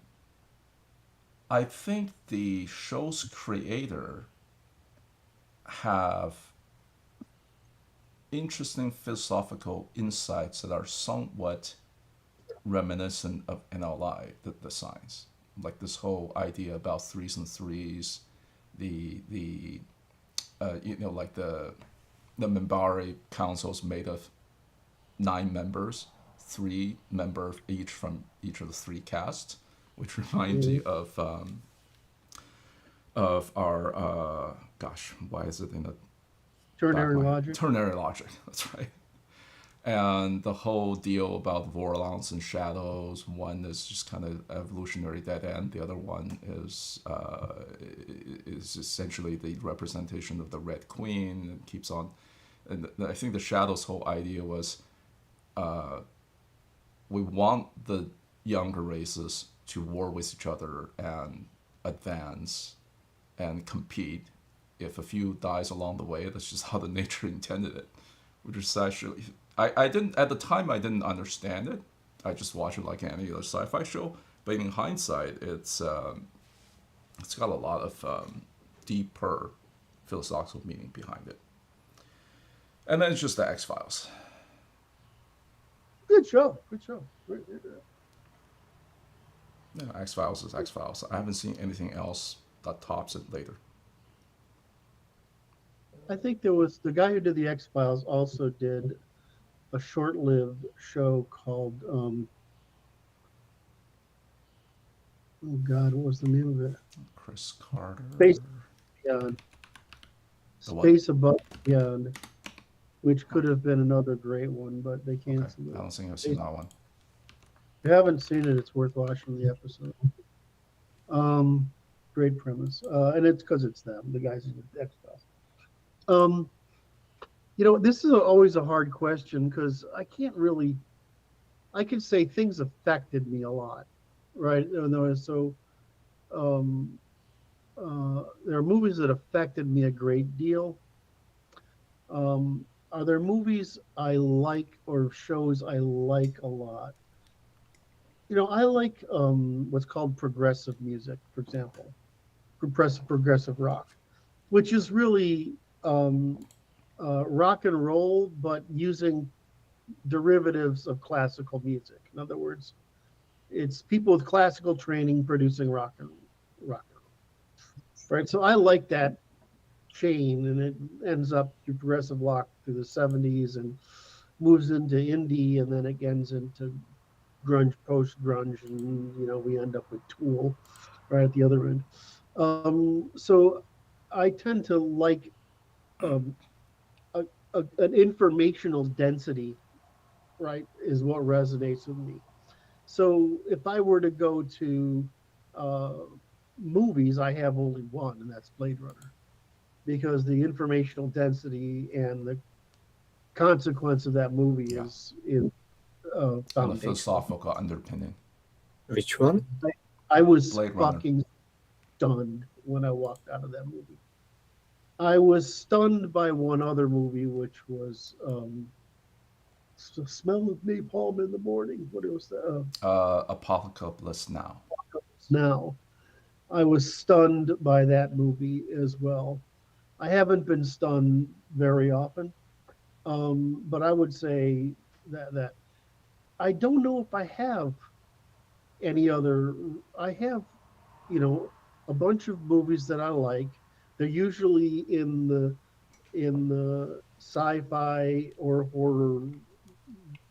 I think the show's creator have interesting philosophical insights that are somewhat reminiscent of NLI, the science, like this whole idea about threes and threes, the like the Minbari council is made of 9 members, 3 members each from each of the 3 castes, which reminds me Mhm. of our gosh, why is it in the back of Ternary my head? logic. Ternary logic. That's right. And the whole deal about vorlons and shadows. One is just kind of evolutionary dead end. The other one is essentially the representation of the Red Queen and keeps on. And I think the shadows' whole idea was we want the younger races to war with each other and advance and compete. If a few dies along the way, that's just how the nature intended it. Which is actually, I didn't at the time I didn't understand it. I just watched it like any other sci-fi show. But in hindsight, it's got a lot of deeper philosophical meaning behind it. And then it's just the X Files. Good show. Good show. Yeah, X Files is X Files. I haven't seen anything else that tops it later. I think there was the guy who did the X Files also did a short-lived show called oh God, what was the name of it? Chris Carter. Space Beyond. The what? Space Above Beyond, which could have been another great one, but they Okay, canceled I it. don't think I've seen that one. If you haven't seen it, it's worth watching the episode. Um, Great premise, and it's because it's them, the guys who did X Files. Um, this is always a hard question because I can't really. I can say things affected me a lot, right? So um, there are movies that affected me a great deal. Are there movies I like or shows I like a lot? I like what's called progressive music, for example, progressive rock, which is really um, rock and roll, but using derivatives of classical music. In other words, it's people with classical training producing rock and roll, right? So I like that chain, and it ends up through progressive rock through the '70s and moves into indie, and then it gets into grunge, post grunge, and we end up with Tool right at the other end. So I tend to like um, an informational density, right, is what resonates with me. So if I were to go to uh, movies, I have only one, and that's Blade Runner, because the informational density and the consequence of that movie Yeah, is and the foundational. philosophical underpinning. Which one? I was Blade Runner. fucking stunned when I walked out of that movie. I was stunned by one other movie, which was the smell of napalm in the morning. What was that? Apocalypse Now. Now. I was stunned by that movie as well. I haven't been stunned very often, but I would say that I don't know if I have any other. I have, you know, a bunch of movies that I like. They're usually in the sci-fi or horror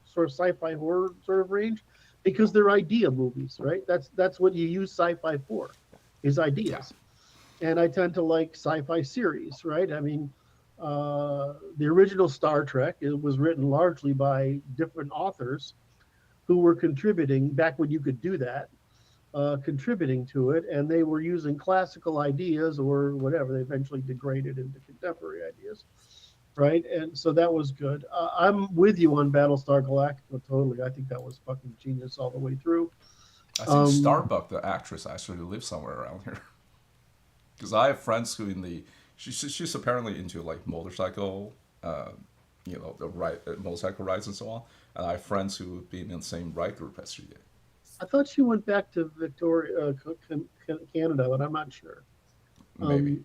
sort of sci-fi horror sort of range because they're idea movies, right? That's what you use sci-fi for, is Yeah, ideas. And I tend to like sci-fi series, right? I mean, the original Star Trek, it was written largely by different authors who were contributing back when you could do that, contributing to it, and they were using classical ideas or whatever. They eventually degraded into contemporary ideas, right? And so that was good. I'm with you on Battlestar Galactica totally. I think that was fucking genius all the way through. I think Um, Starbuck, the actress, actually lives somewhere around here. Because I have friends who she's apparently into like motorcycle, the ride motorcycle rides and so on. And I have friends who have been in the same ride group as she did. I thought she went back to Victoria, Canada, but I'm not sure. Maybe. Um,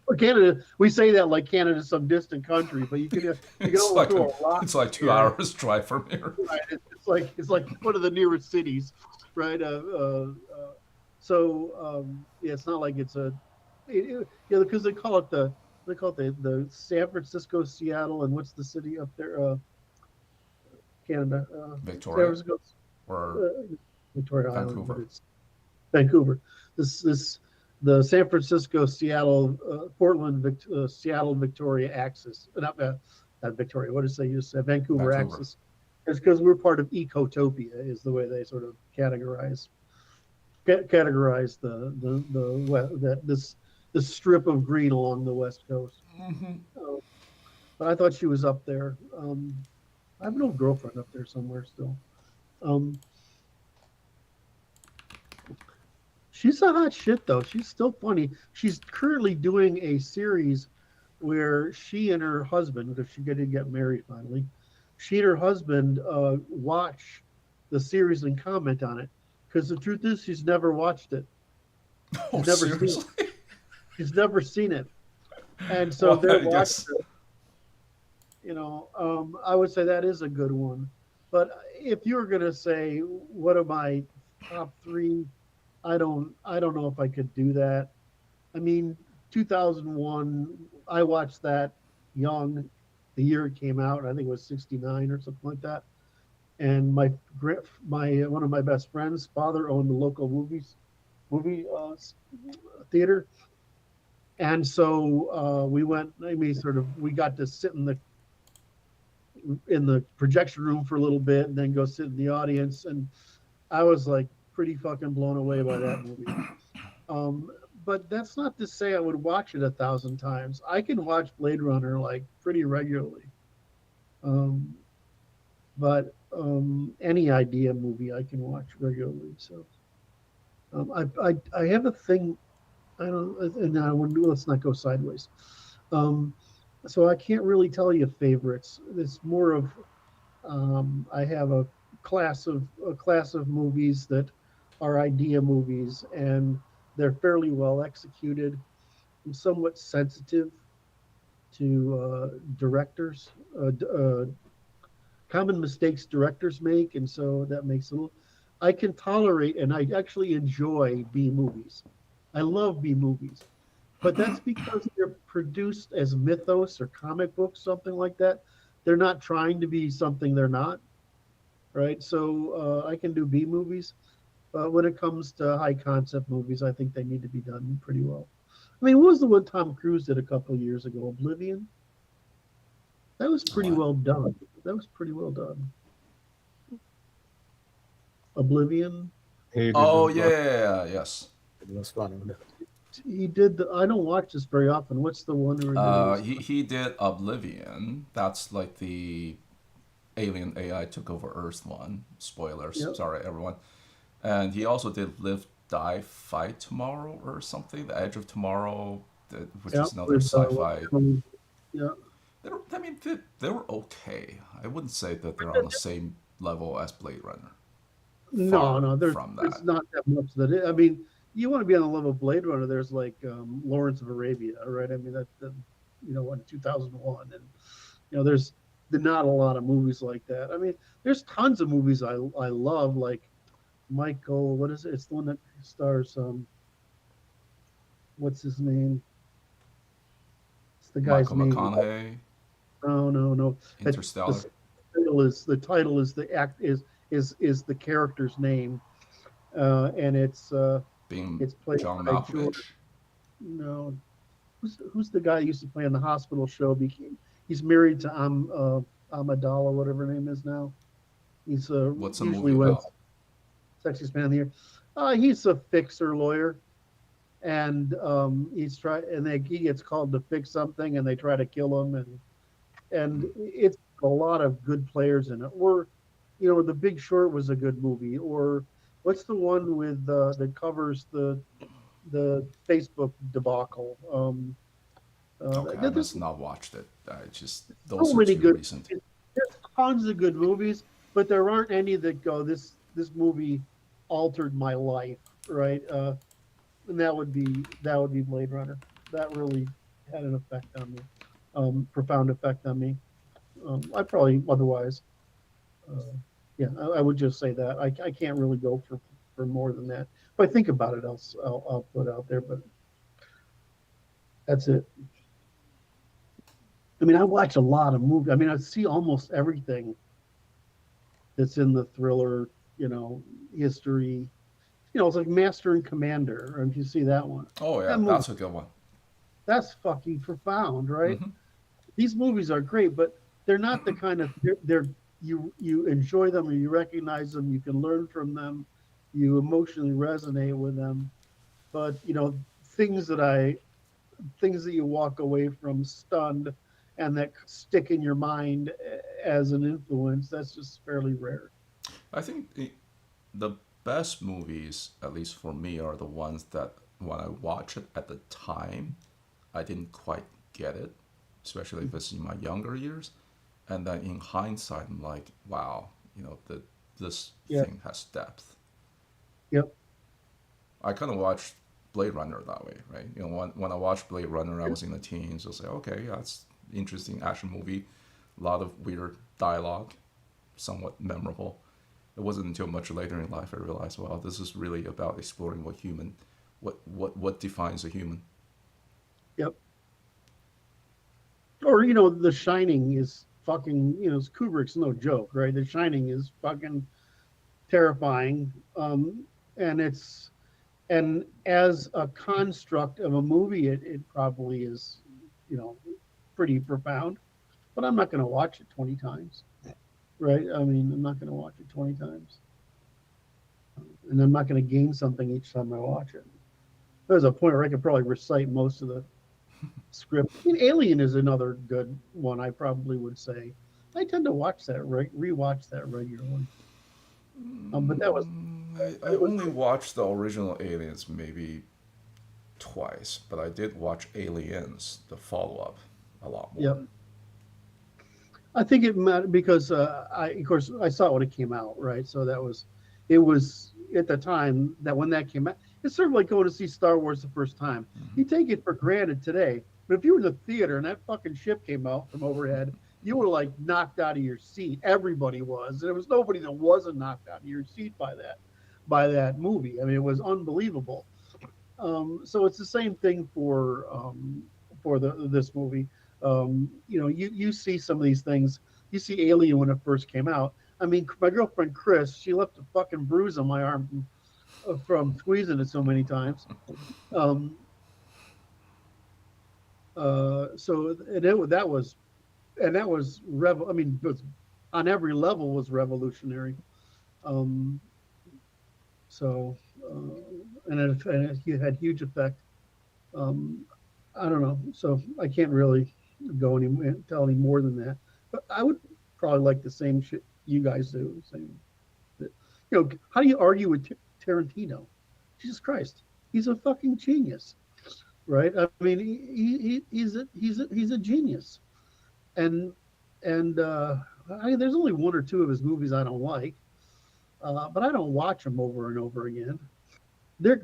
Or Canada, we say that like Canada's some distant country, but you can It's like overthrow a rock. it's like two Here. hours drive from here. Right. It's like one of the nearest cities, right? Yeah, it's not like it's because they call it the San Francisco, Seattle, and what's the city up there? Canada, San Victoria Francisco, or Victoria Island, but Vancouver. it's Vancouver. This the San Francisco, Seattle, Portland, Seattle, Victoria axis. Not Victoria. What did they use? Vancouver Vancouver. axis. It's because we're part of Ecotopia, is the way they sort of categorize this strip of green along the west coast. But I thought she was up there. I have an old girlfriend up there somewhere still. Um, she's a hot shit though. She's still funny. She's currently doing a series where she and her husband, because she did get married finally, she and her husband watch the series and comment on it. Because the truth is, she's never watched it. Oh, She's never seriously? seen it. She's never seen it, and so Well, they're I watching guess. it. I would say that is a good one. But if you were gonna say what are my top three, I don't know if I could do that. I mean, 2001, I watched that young, the year it came out. I think it was 69 or something like that. And my one of my best friends' father owned the local movie theater, and so we went. I mean, we got to sit in the projection room for a little bit, and then go sit in the audience. And I was like pretty fucking blown away by that movie. Um, but that's not to say I would watch it 1,000 times. I can watch Blade Runner like pretty regularly. Um, but any idea movie I can watch regularly. So I have a thing. I don't. And let's not go sideways. Um, so I can't really tell you favorites. It's more of I have a class of movies that are idea movies, and they're fairly well executed. I'm somewhat sensitive to directors, common mistakes directors make, and so that makes a little. I can tolerate and I actually enjoy B movies. I love B movies, but that's because they're produced as mythos or comic books, something like that. They're not trying to be something they're not, right? So I can do B movies, but when it comes to high concept movies, I think they need to be done pretty well. I mean, what was the one Tom Cruise did a couple of years ago? Oblivion. That was pretty What? well done. That was pretty well done. Oblivion. He Oh didn't yeah, watch yeah, yeah, yes. it. Was one of them. He did. I don't watch this very often. What's the one where he did his, He did Oblivion. That's like the alien AI took over Earth one. Spoilers. Yep. Sorry, everyone. And he also did Live, Die, Fight Tomorrow or something. The Edge of Tomorrow, which Yep, is another with sci-fi. yeah. I mean, they were okay. I wouldn't say that they're on the same level as Blade Runner. Far No, from it's that. not that much that. I mean, you want to be on the level of Blade Runner. There's like Lawrence of Arabia, right? I mean, in 2001, and there's not a lot of movies like that. I mean, there's tons of movies I love, like Michael. What is it? It's the one that stars what's his name? It's the guy's Michael name. McConaughey, No. Interstellar. The title is the act is the character's name, and Being it's played John by George. Malkovich. No, who's the guy who used to play on the hospital show? He's married to Amidala, whatever her name is now. He's What's the usually movie wins about? Sexiest Man of the Year. He's a fixer lawyer, and he gets called to fix something, and they try to kill him, and it's a lot of good players in it. Or, The Big Short was a good movie. Or what's the one with that covers the Facebook debacle? Okay, I There's must not watched it. I just so those are many too good. recent. There's tons of good movies, but there aren't any that go this movie altered my life, right? And that would be Blade Runner. That really had an effect on me, profound effect on me. I probably otherwise, uh, yeah, I would just say that I can't really go for more than that. If I think about it, I'll put out there, but that's it. I mean, I watch a lot of movies. I mean, I see almost everything that's in the thriller, you know, history. You know, it's like Master and Commander. Or if you see that one, Oh yeah, that movie, that's a good one. that's fucking profound, right? Hmm. These movies are great, but they're not the kind of they're you enjoy them or you recognize them, you can learn from them, you emotionally resonate with them. But you know, things that I things that you walk away from stunned and that stick in your mind as an influence, that's just fairly rare. I think the best movies, at least for me, are the ones that when I watch it at the time, I didn't quite get it, especially if it's in my younger years. And then in hindsight, I'm like, wow, this Yeah. thing has depth. Yep. I kind of watched Blade Runner that way, right? When I watched Blade Runner, I was in the teens. I was like, okay, yeah, it's interesting action movie, a lot of weird dialogue, somewhat memorable. It wasn't until much later in life I realized, well, this is really about exploring what defines a human. Yep. Or you know, The Shining is fucking, you know, Kubrick's no joke, right? The Shining is fucking terrifying, and it's and as a construct of a movie, it probably is, you know, pretty profound. But I'm not going to watch it 20 times, right? I mean, I'm not going to watch it 20 times, and I'm not going to gain something each time I watch it. There's a point where I could probably recite most of the script. I mean, Alien is another good one. I probably would say I tend to watch that, rewatch that regularly. But that was I it was only watched the original Aliens maybe twice, but I did watch Aliens, the follow up, a lot yeah. more. I think it mattered because I, of course, I saw it when it came out, right? So that was, it was at the time that when that came out, it's sort of like going to see Star Wars the first time. Hmm. You take it for granted today, but if you were in the theater and that fucking ship came out from overhead, you were like knocked out of your seat. Everybody was. There was nobody that wasn't knocked out of your seat by that movie. I mean, it was unbelievable. So it's the same thing for this movie. You know, you see some of these things. You see Alien when it first came out. I mean, my girlfriend Chris, she left a fucking bruise on my arm from squeezing it so many times. Um, so that was I mean, it was on every level was revolutionary. Um, so it had huge effect. Um, I don't know. So I can't really go tell any more than that. But I would probably like the same shit you guys do. Same, you know, how do you argue with Tarantino? Jesus Christ, he's a fucking genius, right? I mean, he's a genius, and there's only one or two of his movies I don't like, but I don't watch them over and over again.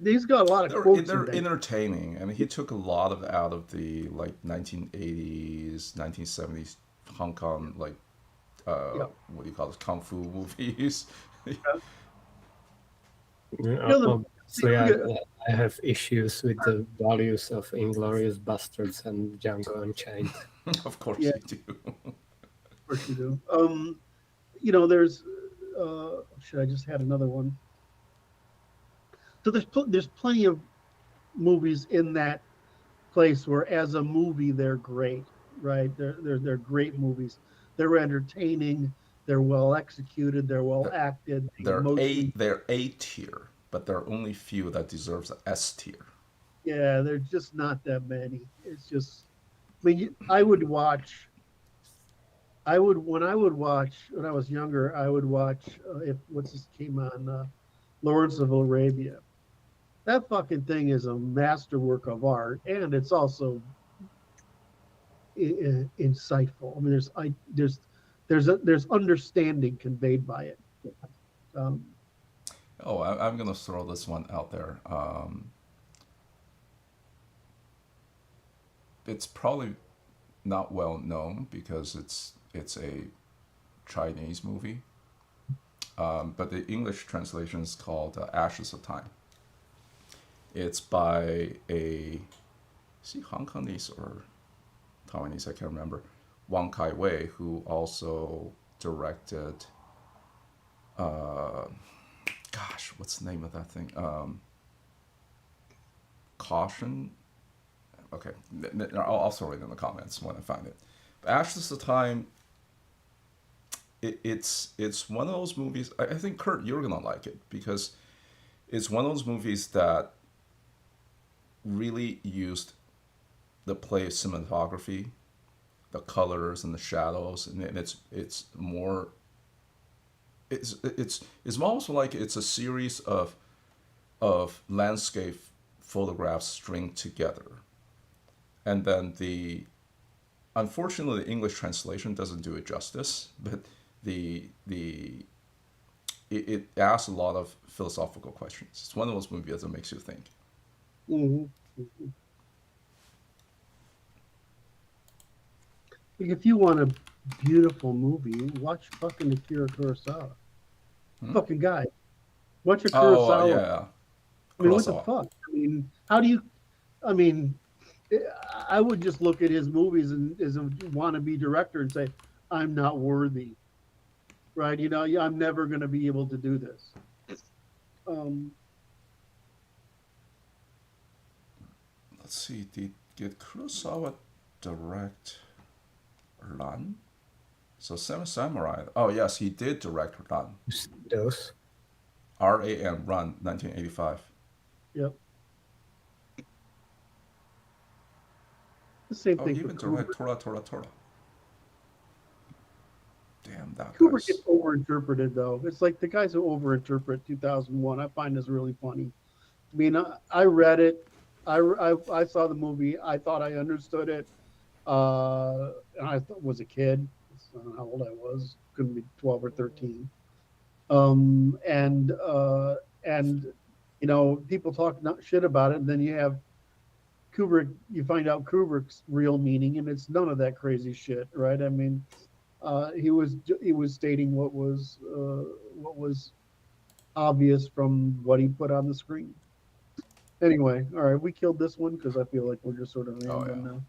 He's got a lot of quotes in They're there. entertaining, and he took a lot of out of the like 1980s, 1970s Hong Kong like Yeah, what do you call it, kung fu movies. Yeah, you know obviously, the I have issues with the values of Inglorious Bastards and Django Unchained. Of course yeah, you do. of course you do. You know, there's should I just had another one? So there's plenty of movies in that place where, as a movie, they're great, right? They're great movies. They're entertaining. They're well executed. They're well they're, acted. They emotionally, they're A tier, but there are only few that deserves an S tier. yeah, there's just not that many. It's just, I mean, I would watch. I would when I would watch when I was younger. I would watch if what's this came on Lawrence of Arabia. That fucking thing is a masterwork of art, and it's also insightful. I mean, there's understanding conveyed by it. Um, Oh, I'm gonna throw this one out there. it's probably not well known because it's a Chinese movie. But the English translation is called Ashes of Time. It's by a, is he Hong Kongese or Taiwanese? I can't remember. Wang Kai Wei, who also directed, uh, gosh, what's the name of that thing? Caution. Okay, I'll throw it in the comments when I find it. But Ashes of Time, it's one of those movies. I think Curt, you're gonna like it because it's one of those movies that really used the play of cinematography, the colors and the shadows, and it's more. It's almost like it's a series of landscape photographs stringed together, and then unfortunately the English translation doesn't do it justice, but it asks a lot of philosophical questions. It's one of those movies that makes you think. Mm-hmm. Like if you want a beautiful movie, watch fucking Akira Kurosawa. Fucking guy. Watch a Oh Kurosawa. yeah, I mean, what the Kurosawa. fuck? I mean, how do you? I mean, I would just look at his movies and as a wannabe director and say, I'm not worthy, right? You know, I'm never going to be able to do this. Um, Let's see. Did Kurosawa direct Ran? So Seven Samurai. Oh yes, he did direct Ran. Those. RAN, Ran, 1985. yep. The same Oh, he thing for even directed Kubrick. Tora Tora Tora. Damn, that Kubrick guy's. gets overinterpreted though. It's like the guys who overinterpret 2001. I find this really funny. I mean, I read it. I saw the movie. I thought I understood it. And I was a kid. I don't know how old I was. Couldn't be 12 or 13. Um, and uh, and you know, people talk shit about it, and then you have Kubrick. You find out Kubrick's real meaning, and it's none of that crazy shit, right? I mean, he was stating what was obvious from what he put on the screen. Anyway, all right, we killed this one because I feel like we're just sort of Oh rambling yeah, now.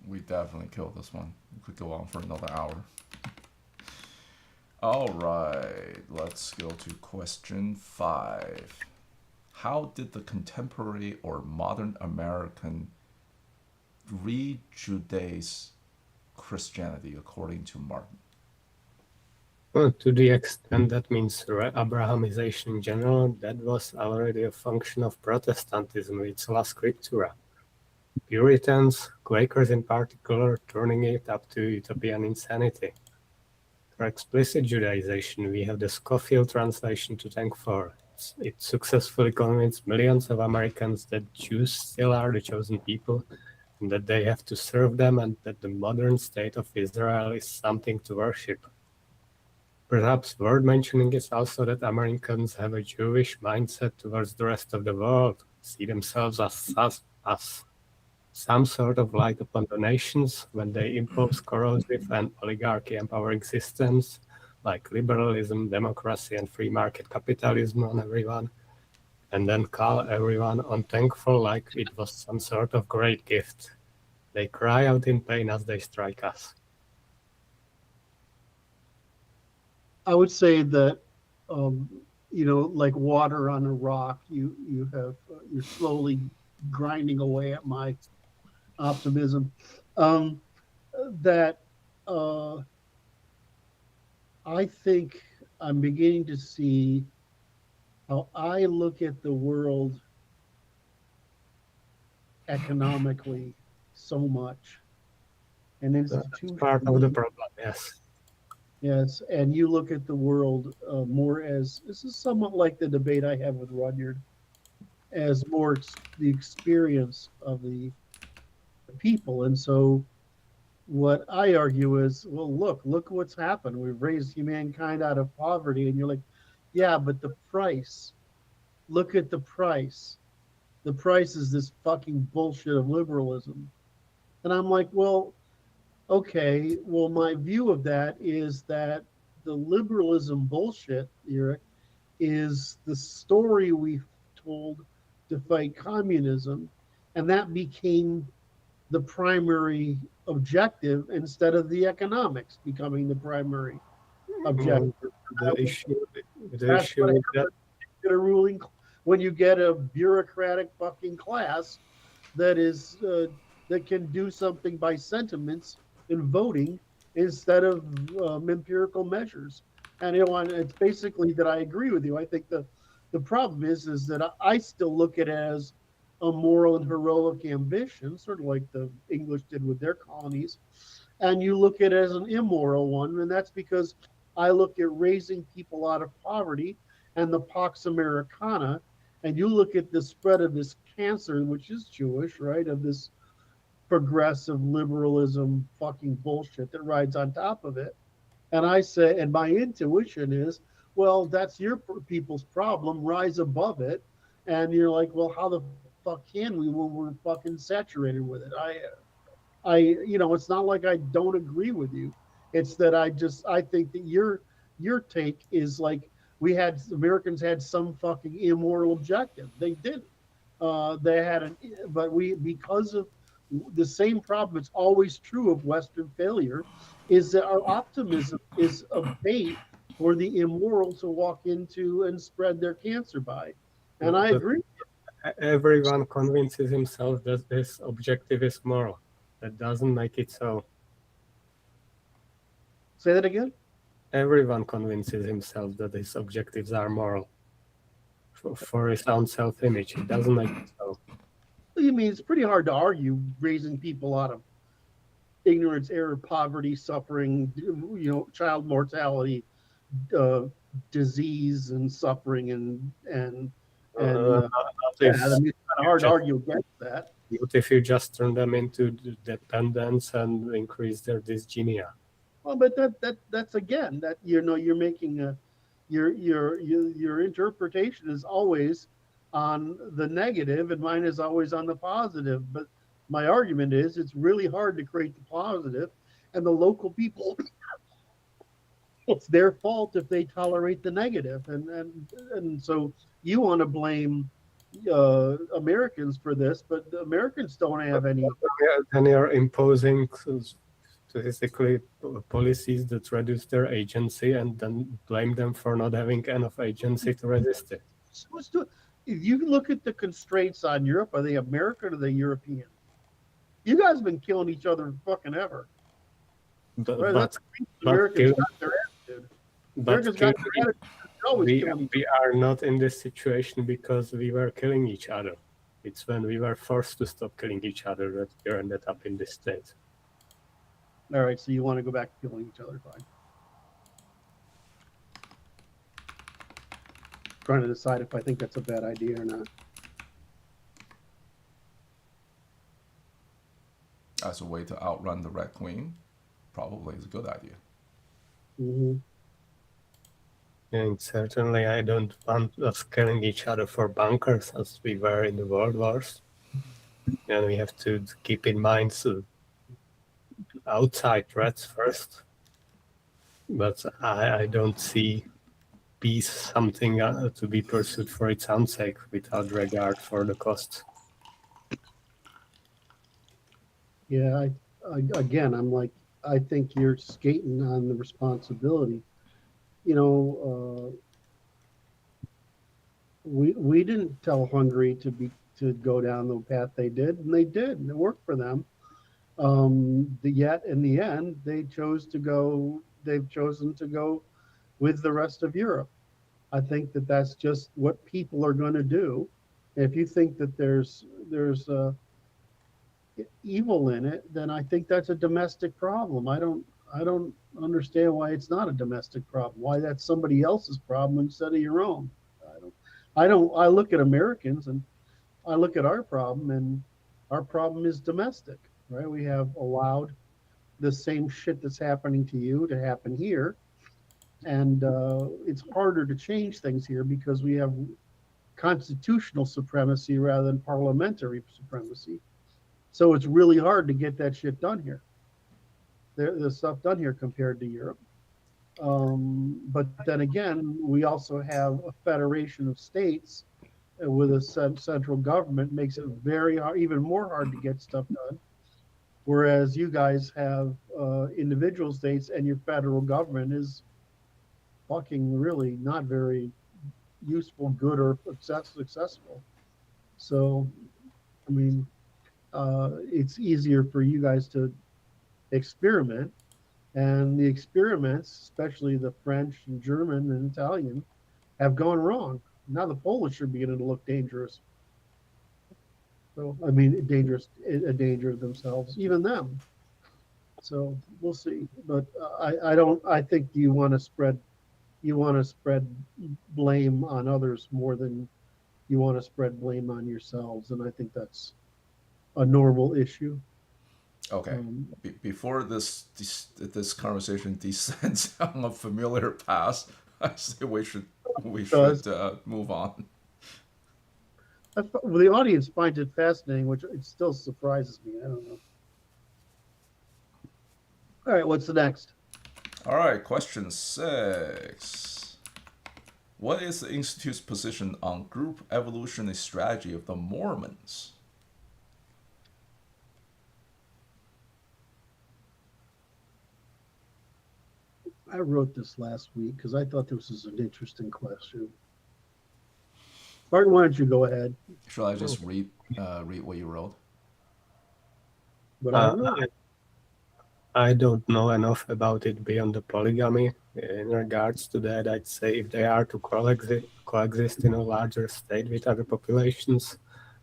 we definitely killed this one. We could go on for another hour. All right, let's go to question 5. How did the contemporary or modern American re-Judaize Christianity according to Martin? Well, to the extent that means Abrahamization in general, that was already a function of Protestantism with sola scriptura. Puritans, Quakers in particular, turning it up to utopian insanity. For explicit Judaization, we have the Scofield translation to thank for. It successfully convinced millions of Americans that Jews still are the chosen people, and that they have to serve them, and that the modern state of Israel is something to worship. Perhaps worth mentioning is also that Americans have a Jewish mindset towards the rest of the world, see themselves as some sort of light upon the nations when they impose corrosive and oligarchy-empowering systems like liberalism, democracy, and free market capitalism on everyone, and then call everyone unthankful like it was some sort of great gift. They cry out in pain as they strike us. I would say that, um, like water on a rock, you're slowly grinding away at my optimism. Um, that uh, I think I'm beginning to see how I look at the world economically so much and That's part of the institutionally. problem, yes. Yes, and you look at the world more as this is somewhat like the debate I have with Rudyard, as more the experience of the people. And so, what I argue is, well, look what's happened. We've raised humankind out of poverty, and you're like, yeah, but the price. Look at the price. The price is this fucking bullshit of liberalism. And I'm like, well, okay, well, my view of that is that the liberalism bullshit, Eric, is the story we told to fight communism, and that became the primary objective instead of the economics becoming the primary objective. Well, the That was- issue, the That's issue what with that, happens when you get a ruling, when you get a bureaucratic fucking class that is that can do something by sentiments in voting instead of empirical measures. And it's basically that I agree with you. I think the problem is that I still look at it as a moral and heroic ambition, sort of like the English did with their colonies, and you look at it as an immoral one, and that's because I look at raising people out of poverty and the Pax Americana, and you look at the spread of this cancer, which is Jewish, right? Of this progressive liberalism fucking bullshit that rides on top of it. And I say, and my intuition is, well, that's your people's problem. Rise above it. And you're like, well, how the fuck can we when we're fucking saturated with it? It's not like I don't agree with you. It's that I think that your take is like Americans had some fucking immoral objective. They didn't. They had but we because of the same problem. It's always true of Western failure, is that our optimism is a bait for the immoral to walk into and spread their cancer by. And I but agree. everyone convinces himself that this objective is moral. That doesn't make it so. Say that again. Everyone convinces himself that his objectives are moral for his own self-image. It doesn't make it so. You mean it's pretty hard to argue raising people out of ignorance, error, poverty, suffering, child mortality, uh, disease, and suffering, and Not yeah, if I mean, it's kind of you hard to just, argue against that. not if you just turn them into dependents and increase their dysgenia. Well, but that's again that you're making your interpretation is always on the negative, and mine is always on the positive. But my argument is it's really hard to create the positive, and the local people, it's their fault if they tolerate the negative, and so you want to blame Americans for this, but the Americans don't have any. Then you're imposing statistically policies that reduce their agency and then blame them for not having enough agency to resist it. If you look at the constraints on Europe, are they American or the European? You guys have been killing each other fucking ever. Right? But, Americans but, got their attitude. but Americans got their attitude. They're always killing we are not in this situation because we were killing each other. It's when we were forced to stop killing each other that we ended up in this state. All right, so you want to go back to killing each other, fine. Trying to decide if I think that's a bad idea or not. As a way to outrun the Red Queen, probably is a good idea. Mm-hmm. And certainly I don't want us killing each other for bunkers as we were in the World Wars. And we have to keep in mind outside threats first. But I don't see peace something to be pursued for its own sake without regard for the cost. Yeah, again, I'm like, I think you're skating on the responsibility. We didn't tell Hungary to go down the path they did, and they did, and it worked for them. Yet in the end, they've chosen to go with the rest of Europe. I think that that's just what people are going to do. If you think that there's evil in it, then I think that's a domestic problem. I don't understand why it's not a domestic problem. Why that's somebody else's problem instead of your own. I look at Americans and I look at our problem, and our problem is domestic, right? We have allowed the same shit that's happening to you to happen here. And it's harder to change things here because we have constitutional supremacy rather than parliamentary supremacy. So it's really hard to get that shit done here. The stuff done here compared to Europe. But then again, we also have a federation of states with a central government makes it very hard, even more hard to get stuff done. Whereas you guys have individual states and your federal government is fucking really not very useful, good, or successful. So, I mean, it's easier for you guys to experiment. And the experiments, especially the French and German and Italian, have gone wrong. Now the Polish are beginning to look dangerous. So, I mean, dangerous, a danger themselves, even them. So we'll see. But I don't. I think you want to spread blame on others more than you want to spread blame on yourselves, and I think that's a normal issue. Okay. Before this conversation descends on a familiar path, I say we should move on. Well, the audience finds it fascinating, which it still surprises me. I don't know. All right, what's the next? All right, question 6. What is the Institute's position on group evolutionary strategy of the Mormons? I wrote this last week because I thought this was an interesting question. Martin, why don't you go ahead? Shall I just read what you wrote? But I don't know. I don't know enough about it beyond the polygamy. In regards to that, I'd say if they are to coexist in a larger state with other populations,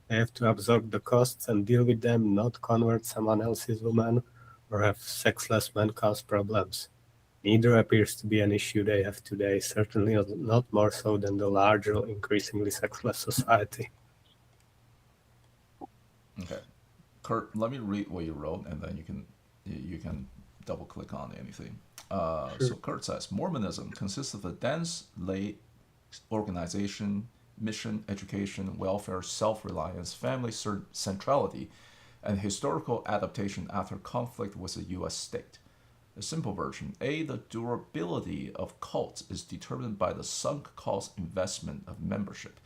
they have to absorb the costs and deal with them, not convert someone else's woman or have sexless men cause problems. Neither appears to be an issue they have today, certainly not more so than the larger, increasingly sexless society. Okay. Curt, let me read what you wrote, and then you can double click on anything. Sure. So Curt says Mormonism consists of a dense lay organization, mission, education, welfare, self-reliance, family centrality, and historical adaptation after conflict with the U.S. state. A simple version: A, the durability of cults is determined by the sunk cost investment of membership.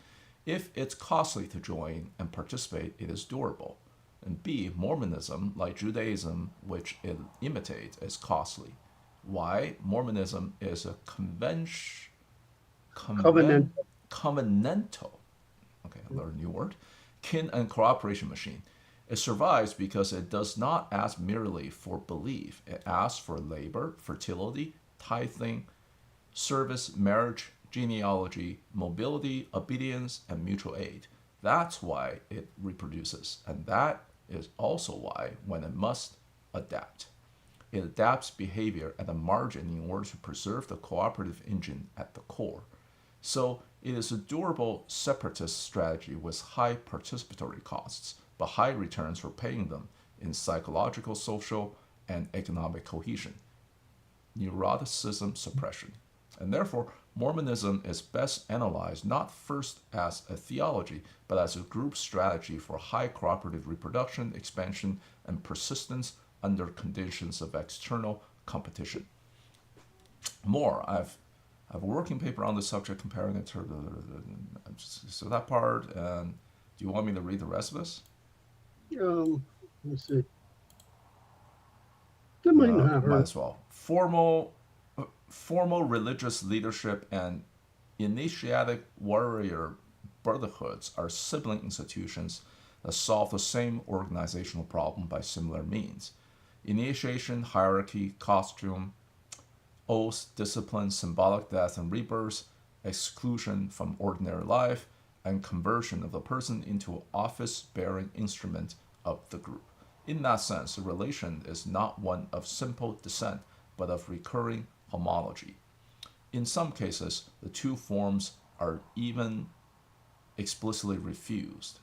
If it's costly to join and participate, it is durable. And B, Mormonism, like Judaism, which it imitates, is costly. Why? Mormonism is a Covenant. covenantal, okay, I learned a new word, kin and cooperation machine. It survives because it does not ask merely for belief. It asks for labor, fertility, tithing, service, marriage, genealogy, mobility, obedience, and mutual aid. That's why it reproduces, and that is also why, when it must adapt, it adapts behavior at the margin in order to preserve the cooperative engine at the core. So it is a durable separatist strategy with high participatory costs, but high returns for paying them in psychological, social, and economic cohesion, neuroticism suppression. And therefore, Mormonism is best analyzed not first as a theology, but as a group strategy for high cooperative reproduction, expansion, and persistence under conditions of external competition. More, I've a working paper on the subject comparing it to so that part. And do you want me to read the rest of this? Let me see. Good might not Might hurt. as well. Formal religious leadership and initiatic warrior brotherhoods are sibling institutions that solve the same organizational problem by similar means. Initiation, hierarchy, costume, oath, discipline, symbolic death and rebirth, exclusion from ordinary life, and conversion of the person into an office-bearing instrument of the group. In that sense, the relation is not one of simple descent, but of recurring homology. In some cases, the two forms are even explicitly fused.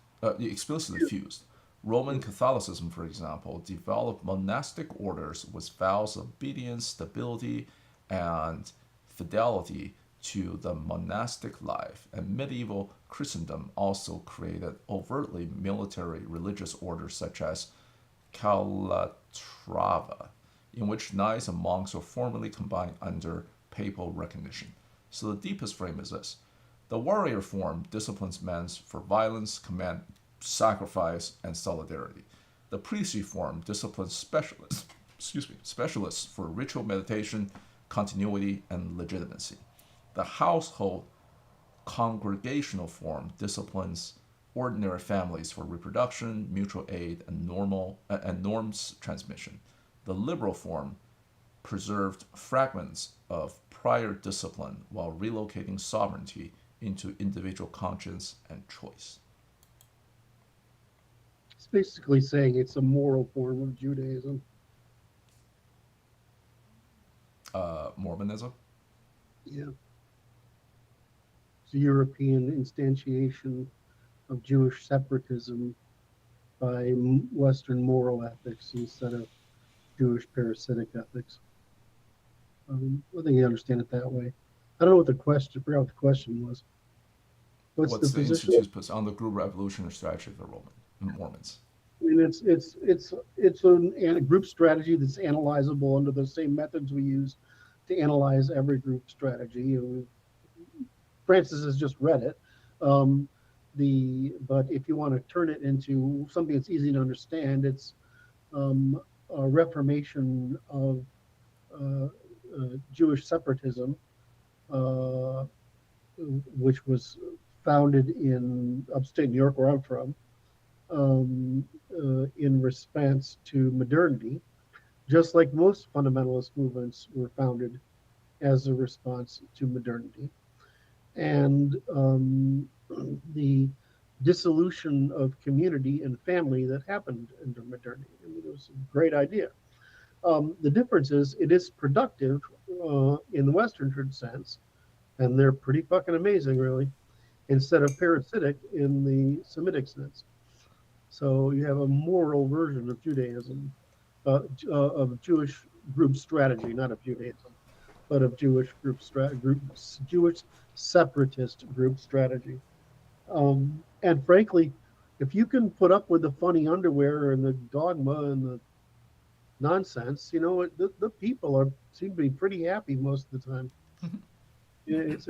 Roman Catholicism, for example, developed monastic orders with vows of obedience, stability, and fidelity to the monastic life, and medieval Christendom also created overtly military religious orders such as Calatrava, in which knights and monks are formally combined under papal recognition. So the deepest frame is this. The warrior form disciplines men for violence, command, sacrifice, and solidarity. The priestly form disciplines specialists for ritual meditation, continuity, and legitimacy. The household congregational form disciplines ordinary families for reproduction, mutual aid, and norms transmission. The liberal form preserved fragments of prior discipline while relocating sovereignty into individual conscience and choice. It's basically saying it's a moral form of Judaism. Mormonism? Yeah. It's a European instantiation of Jewish separatism by Western moral ethics instead of Jewish parasitic ethics. I think you understand it that way. I don't know what the question. I forgot what the question was. What's the position? Institute's position on the group revolutionary strategy of the Mormons? I mean, it's a group strategy that's analyzable under the same methods we use to analyze every group strategy. Francis has just read it. But if you want to turn it into something that's easy to understand, it's a reformation of Jewish separatism, which was founded in upstate New York, where I'm from, in response to modernity, just like most fundamentalist movements were founded as a response to modernity. And the dissolution of community and family that happened under modernity. I mean, it was a great idea. The difference is it is productive in the Western sense, and they're pretty fucking amazing, really, instead of parasitic in the Semitic sense. So you have a moral version of Judaism, of Jewish group strategy, not of Judaism, but of Jewish Jewish separatist group strategy. And frankly, if you can put up with the funny underwear and the dogma and the nonsense, the people seem to be pretty happy most of the time. It's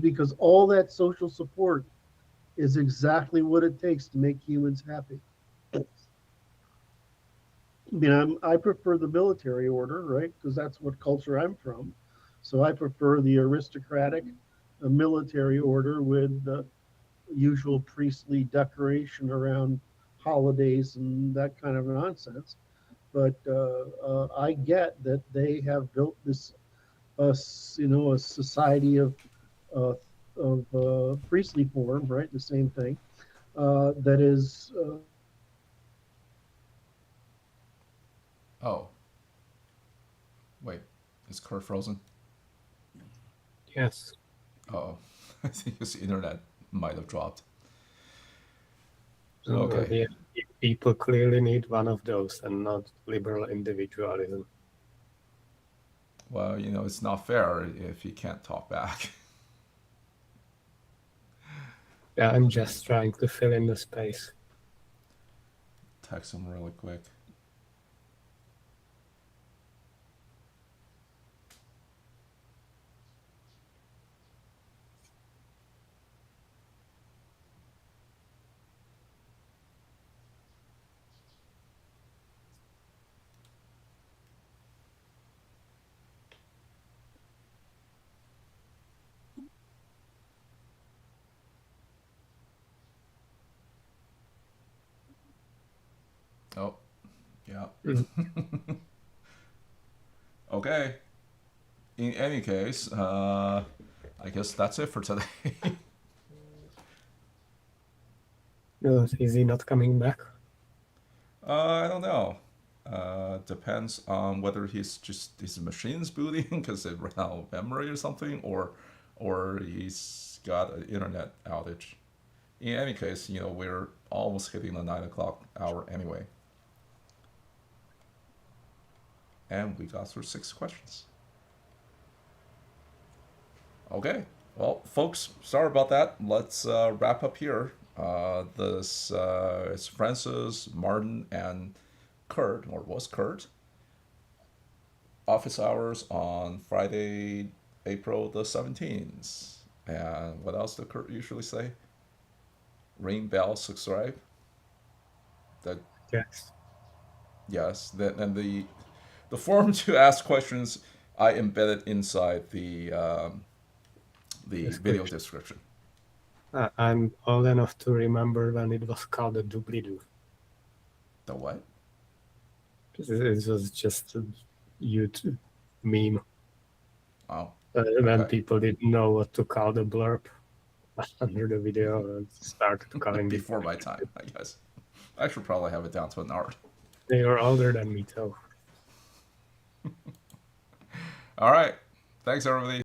because all that social support is exactly what it takes to make humans happy. I mean, I prefer the military order, right? Because that's what culture I'm from. So I prefer the aristocratic military order with the usual priestly decoration around holidays and that kind of nonsense. But I get that they have built this, a society of priestly form, right? The same thing that is. Oh. Wait, is Curt frozen? Yes. Oh, I think his internet might have dropped. So Okay. people clearly need one of those and not liberal individualism. Well, it's not fair if he can't talk back. Yeah, I'm just trying to fill in the space. Text him really quick. Oh, yeah. Okay. In any case, I guess that's it for today. No, is he not coming back? I don't know. Depends on whether his machine's booting because it ran out of memory or something, or he's got an internet outage. In any case, we're almost hitting the 9 o'clock hour anyway. And we got through 6 questions. Okay. Well, folks, sorry about that. Let's wrap up here. This is Francis, Martin, and Curt, or was Curt, office hours on Friday, April the 17th. And what else did Curt usually say? Ring bell, subscribe. That Yes. yes. That and the form to ask questions I embedded inside the video Description. description. I'm old enough to remember when it was called a doobly-doo. The what? It was just a YouTube meme. Oh, When okay. people didn't know what to call the blurb under the video and started calling it. Before my time, I guess. I should probably have it down to an art. They are older than me, too. All right. Thanks, everybody.